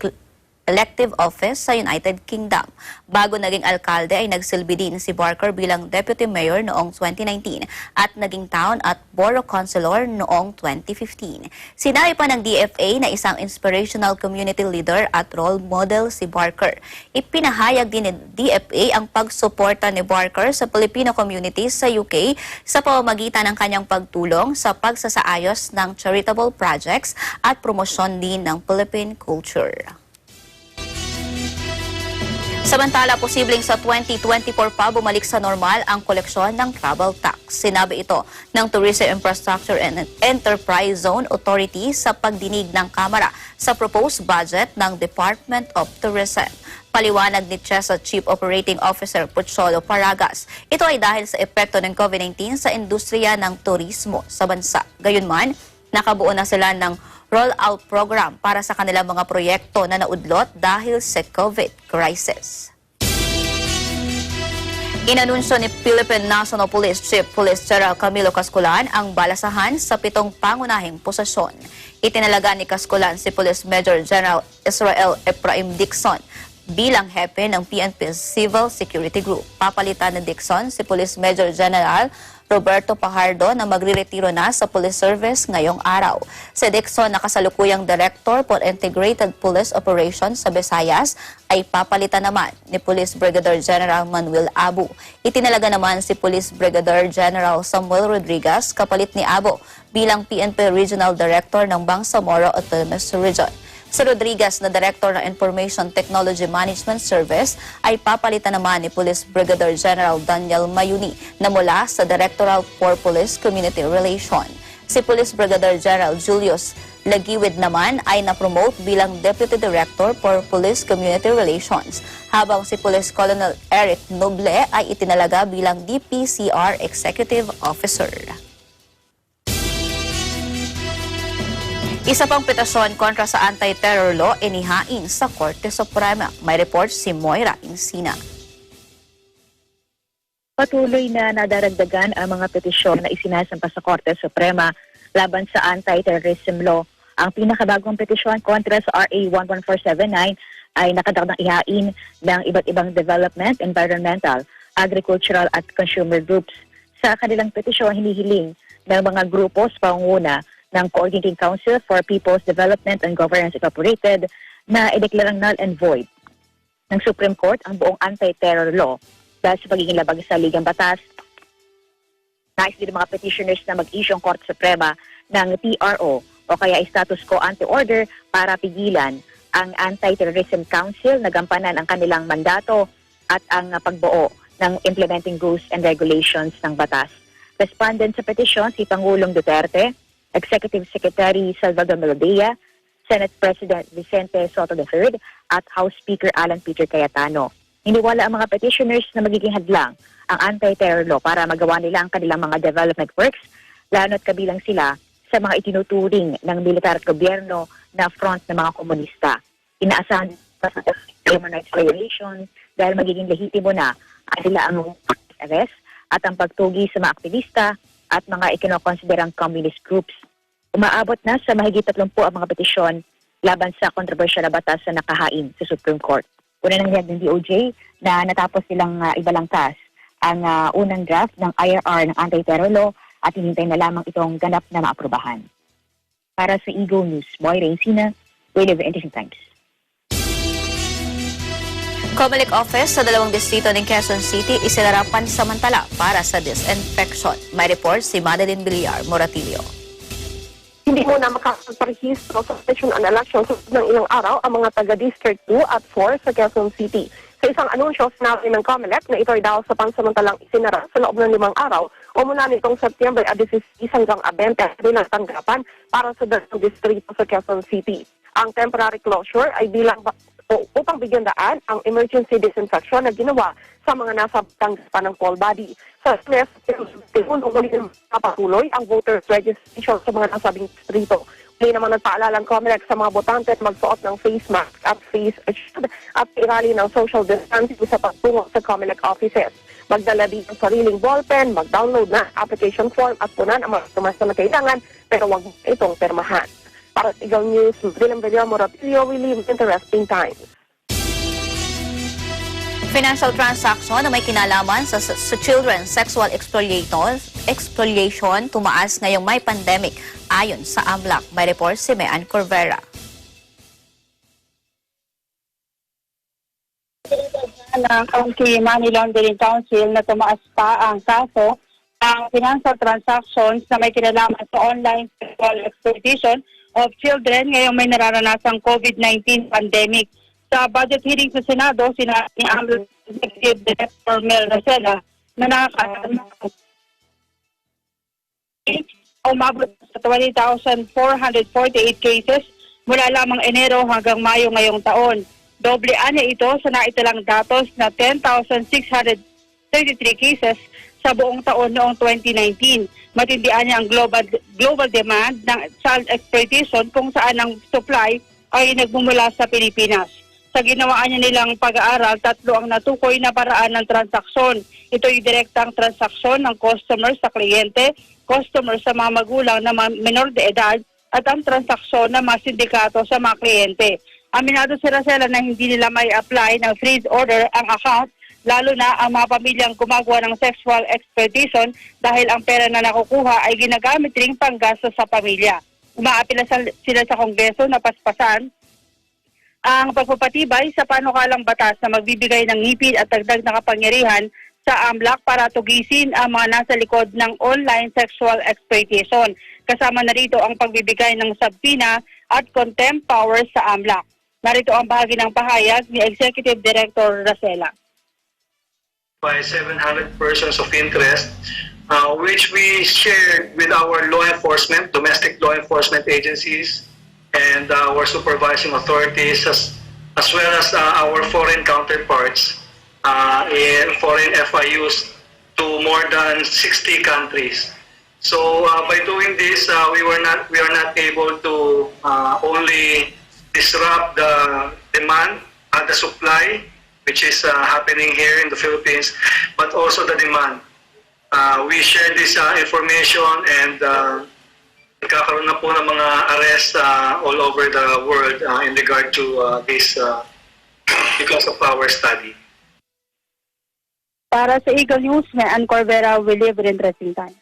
Speaker 1: elective office sa United Kingdom. Bago naging alkalde ay nagsilbi din si Barker bilang deputy mayor noong 2019 at naging town at borough councilor noong 2015. Sinabi pa ng DFA na isang inspirational community leader at role model si Barker. Ipinahayag din ng DFA ang pagsuporta ni Barker sa Filipino community sa UK sa pamamagitan ng kanyang pagtulong sa pagsasaayos ng charitable projects at promosyon din ng Philippine culture. Samantala, posibleng sa 2024 pa bumalik sa normal ang koleksyon ng travel tax. Sinabi ito ng Tourism Infrastructure and Enterprise Zone Authority sa pagdinig ng Kamara sa proposed budget ng Department of Tourism. Paliwanag ni CHESA Chief Operating Officer Pucholo Paragas. Ito ay dahil sa epekto ng COVID-19 sa industriya ng turismo sa bansa. Gayunman, nakabuo na sila ng roll-out program para sa kanilang mga proyekto na naudlot dahil sa COVID crisis. Inanunsyo ni Philippine National Police Chief Police General Camilo Casculan ang balasahan sa 7 pangunahing posisyon. Itinalaga ni Casculan si Police Major General Israel Ephraim Dixon bilang hepe ng PNP Civil Security Group. Papalitan ni Dixon si Police Major General Roberto Pajardo na magre-retiro na sa Police Service ngayong araw. Si Dixon na kasalukuyang Director for Integrated Police Operations sa Visayas ay papalitan naman ni Police Brigadier General Manuel Abu. Itinalaga naman si Police Brigadier General Samuel Rodriguez kapalit ni Abu bilang PNP Regional Director ng Bangsamoro Autonomous Region. Si Rodriguez na Director ng Information Technology Management Service ay papalitan naman ni Police Brigadier General Daniel Mayuni na mula sa Directorate for Police Community Relation. Si Police Brigadier General Julius Lagiwid naman ay na-promote bilang Deputy Director for Police Community Relations, habang si Police Colonel Eric Noble ay itinalaga bilang DPCR Executive Officer. Isa pang petisyon kontra sa anti-terror law inihain sa Korte Suprema. May report si Moira Insina.
Speaker 3: Patuloy na nadaragdagan ang mga petisyon na isinasampa sa Korte Suprema laban sa anti-terrorism law. Ang pinakabagong petisyon kontra sa RA 11479 ay nakadakdang ihain ng iba't ibang development, environmental, agricultural at consumer groups. Sa kanilang petisyon, hinihiling ng mga grupo sa pangunguna ng Coordinating Council for People's Development and Governance Incorporated na ideklarang null and void ng Supreme Court ang buong anti-terror law dahil sa pagiging labag sa ligang batas. Nais din mga petitioners na mag-issue ang Korte Suprema ng TRO o kaya status quo ante-order para pigilan ang Anti-Terrorism Council na gampanan ang kanilang mandato at ang pagbuo ng implementing rules and regulations ng batas. Respondent sa petisyon si Pangulong Duterte, Executive Secretary Salvador Melodea, Senate President Vicente Soto III at House Speaker Alan Peter Cayetano. Hiniwala ang mga petitioners na magiging hadlang ang anti-terror law para magawa nila ang kanilang mga development works, lalo at kabilang sila sa mga itinuturing ng militar at gobyerno na front ng mga komunista. Inaasahan pa sa human rights violation dahil magiging lehitimo na nila ang arrest at ang pagtugi sa mga aktivista at mga ikinokonsiderang communist groups. Umaabot na sa mahigit 30 ang mga petisyon laban sa kontrobersyal na batas na nakahain sa Supreme Court. Una nang ng DOJ na natapos silang ibalangkas ang unang draft ng IRR ng anti-terror law at hinintay na lamang itong ganap na maaprubahan. Para sa Eagle News, Moira Insina, Radio Interesting Times.
Speaker 1: Comelec office sa 2 distrito ng Quezon City isinara pansamantala para sa disinfection. May report si Madeline Villar Moratillo.
Speaker 5: Hindi muna makapagparehistro sa session and election sa ng ilang araw ang mga taga-District 2 at 4 sa Quezon City. Sa isang anunsyo, sinabi ng Comelec na ito ay dahil sa pansamantalang isinara sa loob ng 5 araw o mula nitong September 16 hanggang 20 bilang tanggapan para sa 2 distrito sa Quezon City. Ang temporary closure ay bilang upang bigyan daan ang emergency disinfection na ginawa sa mga nasa Batangas ng poll body. Sa stress, umuli patuloy ang voters registration sa mga nasabing distrito. Muli naman nagpaalala ang Comelec sa mga botante magsuot ng face mask at face shield at irali ng social distancing sa pagtungo sa Comelec offices. Magdala din ang sariling ballpen, mag-download na application form at punan ang mga tumasa na kailangan pero huwag itong permahan. Para sa Eagle News, William Moratilio, we live interesting times.
Speaker 1: Financial transaction na may kinalaman sa children's sexual exploitation tumaas ngayong may pandemic ayon sa AMLC. May report si Mean Corvera.
Speaker 2: Ng County Money Laundering Council na tumaas pa ang kaso ang financial transactions na may kinalaman sa online sexual exploitation of children ngayong may nararanasang COVID-19 pandemic. Sa budget hearing sa Senado, sinabi ni AMLC Executive Director Mel Rosella na umabot sa 20,448 cases mula lamang Enero hanggang Mayo ngayong taon. Doble anya ito sa naitalang datos na 10,633 cases sa buong taon noong 2019. Matindihan niya ang global demand ng child exploitation kung saan ang supply ay nagmumula sa Pilipinas. Sa ginawaan niya nilang pag-aaral, 3 ang natukoy na paraan ng transaksyon. Ito'y direktang transaksyon ng customer sa kliyente, customer sa mga magulang na minor de edad, at ang transaksyon ng mga sindikato sa mga kliyente. Aminado si Rosella na hindi nila may apply ng freeze order ang account, lalo na ang mga pamilyang gumagawa ng sexual exploitation dahil ang pera na nakukuha ay ginagamit ring panggastos sa pamilya. Umaapila sila sa Kongreso na paspasan ang pagpapatibay sa panukalang batas na magbibigay ng ngipin at dagdag na kapangyarihan sa AMLC para tugisin ang mga nasa likod ng online sexual exploitation. Kasama na rito ang pagbibigay ng subpoena at contempt powers sa AMLC. Narito ang bahagi ng pahayag ni Executive Director Rosella.
Speaker 6: By 700 persons of interest, which we shared with our law enforcement, domestic law enforcement agencies, and our supervising authorities, as well as our foreign counterparts in foreign FIUs to more than 60 countries. So by doing this, we are not able to only disrupt the demand and the supply, which is happening here in the Philippines, but also the demand. We share this information and nagkakaroon na po ng mga arrest all over the world in regard to this because of our study.
Speaker 2: Para sa Eagle News, Mean Corvera, we live in interesting time.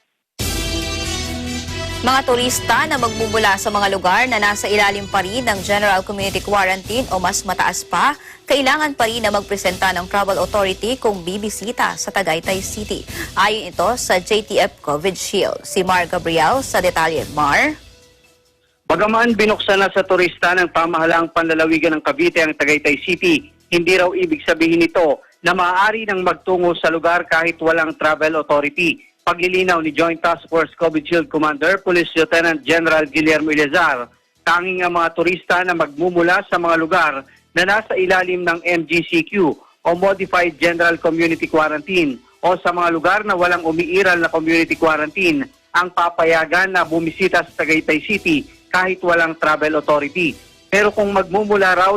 Speaker 1: Mga turista na magmumula sa mga lugar na nasa ilalim pa rin ng General Community Quarantine o mas mataas pa, kailangan pa rin na magpresenta ng Travel Authority kung bibisita sa Tagaytay City. Ayon ito sa JTF COVID Shield. Si Mar Gabriel sa detalye. Mar?
Speaker 7: Bagaman binuksan na sa turista ng pamahalaang panlalawigan ng Cavite ang Tagaytay City, hindi raw ibig sabihin nito na maaari nang magtungo sa lugar kahit walang Travel Authority. Paglilinaw ni Joint Task Force COVID Shield Commander Police Lieutenant General Guillermo Ilezar, tanging ang mga turista na magmumula sa mga lugar na nasa ilalim ng MGCQ o Modified General Community Quarantine o sa mga lugar na walang umiiral na community quarantine ang papayagan na bumisita sa Tagaytay City kahit walang Travel Authority. Pero kung magmumula raw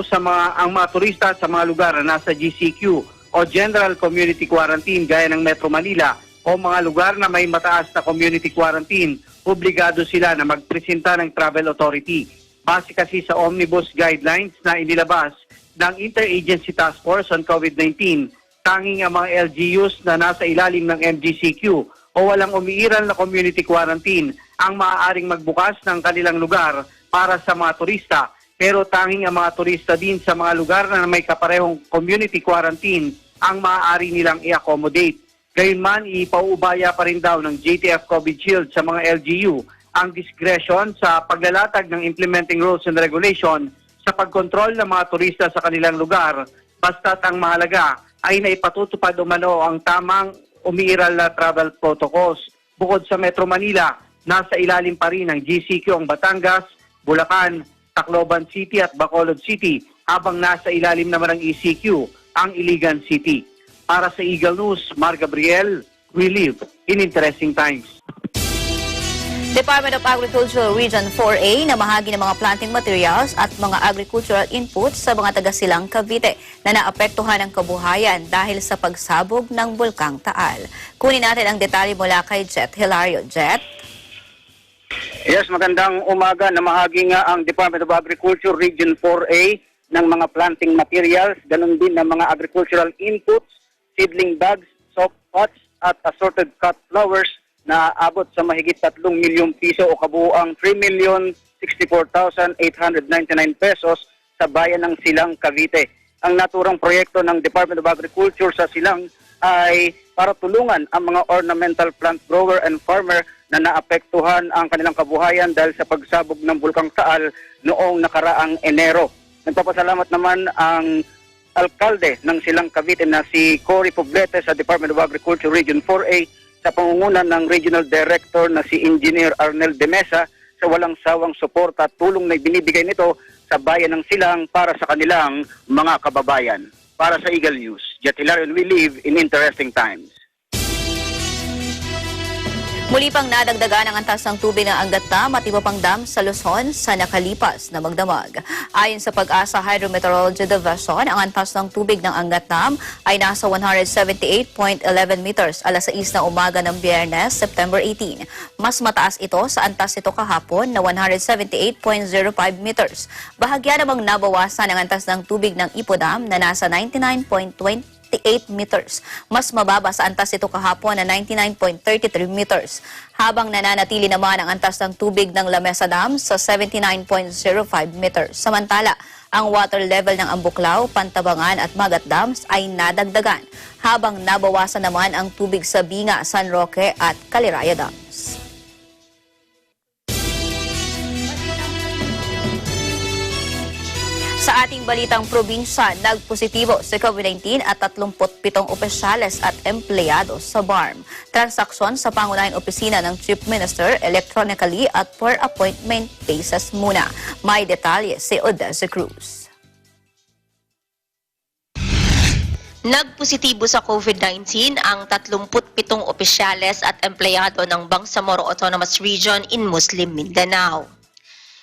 Speaker 7: ang mga turista sa mga lugar na nasa GCQ o General Community Quarantine gaya ng Metro Manila o mga lugar na may mataas na community quarantine, obligado sila na magpresenta ng Travel Authority. Base kasi sa Omnibus Guidelines na inilabas ng Interagency Task Force on COVID-19, tanging ang mga LGUs na nasa ilalim ng MGCQ o walang umiiral na community quarantine ang maaaring magbukas ng kanilang lugar para sa mga turista. Pero tanging ang mga turista din sa mga lugar na may kaparehong community quarantine ang maaari nilang i-accommodate. Gayunman, ipauubaya pa rin daw ng JTF COVID Shield sa mga LGU ang discretion sa paglalatag ng implementing rules and regulation sa pagkontrol ng mga turista sa kanilang lugar, basta't ang mahalaga ay naipatutupad umano ang tamang umiiral na travel protocols. Bukod sa Metro Manila, nasa ilalim pa rin ng GCQ ang Batangas, Bulacan, Tacloban City at Bacolod City habang nasa ilalim naman ng ECQ ang Iligan City. Para sa Eagle News, Mar Gabriel, we live in interesting times.
Speaker 1: Department of Agriculture Region 4A namahagi ng mga planting materials at mga agricultural inputs sa mga taga-Silang Cavite na naapektuhan ng kabuhayan dahil sa pagsabog ng Bulkang Taal. Kunin natin ang detalye mula kay Jet Hilario. Jet?
Speaker 7: Yes, magandang umaga. Namahagi nga ang Department of Agriculture Region 4A ng mga planting materials, ganun din ng mga agricultural inputs, seedling bags, soft pots at assorted cut flowers na abot sa mahigit 3 milyong piso o kabuuang 3,064,899 pesos sa bayan ng Silang, Cavite. Ang naturang proyekto ng Department of Agriculture sa Silang ay para tulungan ang mga ornamental plant grower and farmer na naapektuhan ang kanilang kabuhayan dahil sa pagsabog ng Bulkang Taal noong nakaraang Enero. Nagpapasalamat naman ang alkalde ng Silang, Cavite na si Cory Poblete sa Department of Agriculture Region 4A sa pangunguna ng Regional Director na si Engineer Arnel de Mesa sa walang sawang suporta at tulong na binibigay nito sa bayan ng Silang para sa kanilang mga kababayan. Para sa Eagle News, Jet Hilario, we live in interesting times.
Speaker 1: Muli pang nadagdagan ang antas ng tubig ng Angat-Dam at iba pang dam sa Luzon sa nakalipas na magdamag. Ayon sa Pag-asa Hydrometeorology Division, ang antas ng tubig ng Angat-Dam ay nasa 178.11 meters alas 6 na umaga ng Biyernes, September 18. Mas mataas ito sa antas ito kahapon na 178.05 meters. Bahagya namang nabawasan ang antas ng tubig ng Ipodam na nasa 99.28 meters. Mas mababa sa antas ito kahapon na 99.33 meters. Habang nananatili naman ang antas ng tubig ng Lamesa Dam sa 79.05 meters. Samantala, ang water level ng Ambuklaw, Pantabangan at Magat Dams ay nadagdagan, habang nabawasan naman ang tubig sa Binga, San Roque at Caliraya Dams. Sa ating balitang probinsya, nagpositibo sa COVID-19 at 37 opisyales at empleyado sa BARMM. Transaksyon sa pangunahing opisina ng Chief Minister electronically at per appointment basis muna. May detalye si Odessa Cruz.
Speaker 4: Nagpositibo sa COVID-19 ang 37 opisyales at empleyado ng Bangsamoro Autonomous Region in Muslim Mindanao.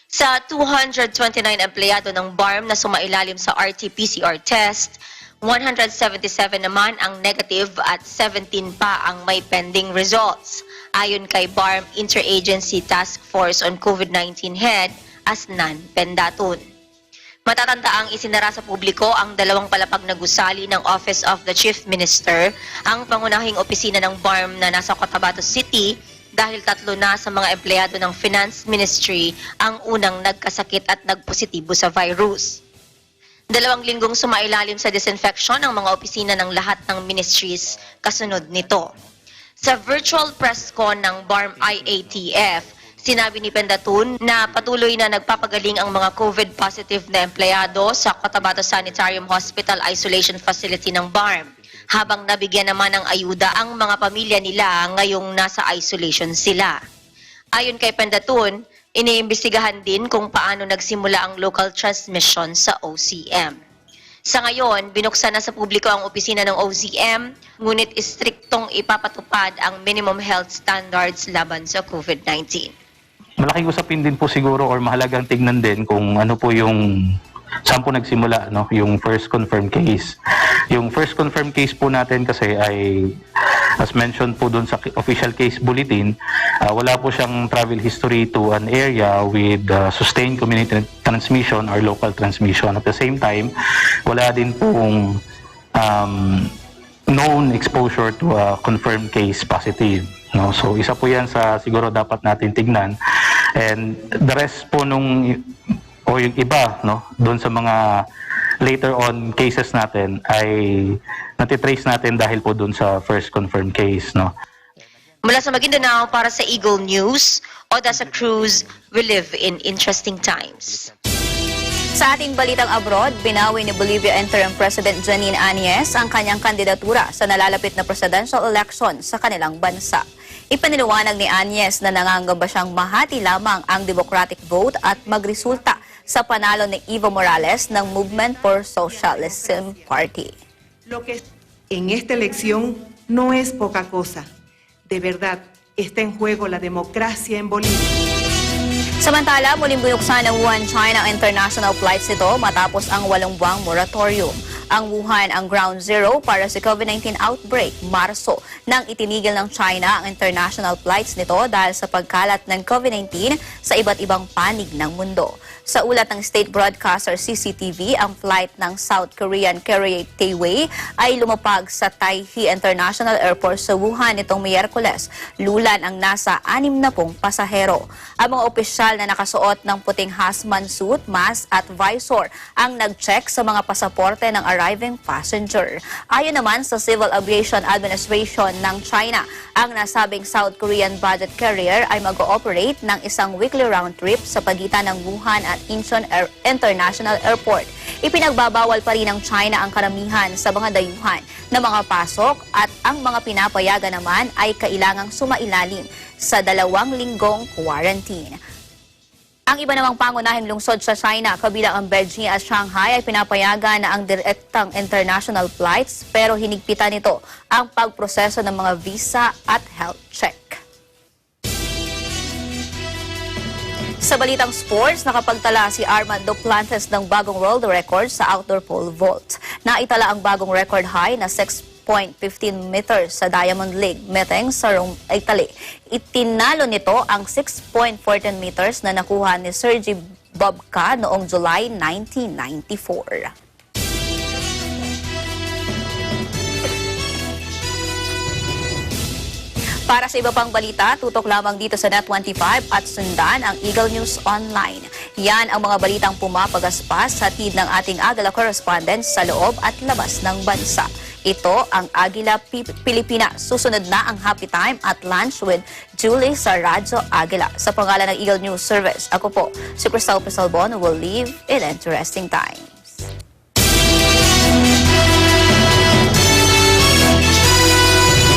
Speaker 4: Sa 229 empleyado ng BARMM na sumailalim sa RT-PCR test, 177 naman ang negative at 17 pa ang may pending results, ayon kay BARMM Interagency Task Force on COVID-19 Head Asnan Pendatun. Matatandaang isinara sa publiko ang 2 palapag na gusali ng Office of the Chief Minister, ang pangunahing opisina ng BARMM na nasa Cotabato City, dahil 3 na sa mga empleyado ng Finance Ministry ang unang nagkasakit at nagpositibo sa virus. 2 linggong sumailalim sa disinfection ang mga opisina ng lahat ng ministries kasunod nito. Sa virtual press con ng BARMM IATF, sinabi ni Pendatun na patuloy na nagpapagaling ang mga COVID-positive na empleyado sa Cotabato Sanitarium Hospital Isolation Facility ng BARMM, habang nabigyan naman ng ayuda ang mga pamilya nila ngayong nasa isolation sila. Ayon kay Pendatun, iniimbestigahan din kung paano nagsimula ang local transmission sa OCM. Sa ngayon, binuksan na sa publiko ang opisina ng OCM, ngunit istriktong ipapatupad ang minimum health standards laban sa COVID-19.
Speaker 8: Malaking usapin din po siguro or mahalagang tignan din kung ano po yung saan po nagsimula, no? Yung first confirmed case. Yung first confirmed case po natin kasi ay, as mentioned po dun sa official case bulletin, wala po siyang travel history to an area with sustained community transmission or local transmission. At the same time, wala din pong known exposure to a confirmed case positive. No? So isa po yan sa siguro dapat natin tignan. And the rest po nung o yung iba, no, doon sa mga later on cases natin ay natitrace natin dahil po doon sa first confirmed case, no.
Speaker 4: Mula sa Maguindanao para sa Eagle News, Odessa Cruz, we live in interesting times.
Speaker 1: Sa ating balitang abroad, binawi ni Bolivia Interim President Janine Áñez ang kanyang kandidatura sa nalalapit na presidential election sa kanilang bansa. Ipinaliwanag ni Áñez na nangangamba siyang mahati lamang ang democratic vote at magresulta sa panalo ni Evo Morales ng Movement for Socialism Party.
Speaker 9: Lo que en esta elección no es poca cosa. De verdad, está en juego la democracia en Bolivia.
Speaker 1: Samantala, muling binuksan ng Wuhan, China ang international flights nito matapos ang 8 buwang moratorium. Ang Wuhan ang ground zero para sa COVID-19 outbreak, Marso, nang itinigil ng China ang international flights nito dahil sa pagkalat ng COVID-19 sa iba't ibang panig ng mundo. Sa ulat ng state broadcaster CCTV, ang flight ng South Korean carrier Taewei ay lumapag sa Taipei International Airport sa Wuhan nitong Miyerkules. Lulan ang nasa 60 pasahero. Ang mga opisyal na nakasuot ng puting hazmat suit, mask at visor ang nag-check sa mga pasaporte ng arriving passenger. Ayon naman sa Civil Aviation Administration ng China, ang nasabing South Korean budget carrier ay mag-ooperate ng isang weekly round trip sa pagitan ng Wuhan at Incheon International Airport. Ipinagbabawal pa rin ng China ang karamihan sa mga dayuhan na mga pasok at ang mga pinapayagan naman ay kailangang sumailalim sa 2 linggong quarantine. Ang iba namang pangunahing lungsod sa China, kabilang ang Beijing at Shanghai, ay pinapayagan na ang direktang international flights pero hinigpitan nito ang pagproseso ng mga visa at health check. Sa balitang sports, nakapagtala si Armando Plantes ng bagong world record sa outdoor pole vault. Naitala ang bagong record high na 6.15 meters sa Diamond League meeting sa Rome, Italy. Itinalo nito ang 6.14 meters na nakuha ni Sergey Bobka noong July 1994. Para sa iba pang balita, tutok lamang dito sa Net25 at sundan ang Eagle News Online. Yan ang mga balitang pumapagaspas sa hatid ng ating Agila correspondents sa loob at labas ng bansa. Ito ang Agila Pilipinas. Susunod na ang Happy Time at Lunch with Julie sa Radyo Agila. Sa pangalan ng Eagle News Service, ako po si Crystal Pisalbon who will live in interesting time.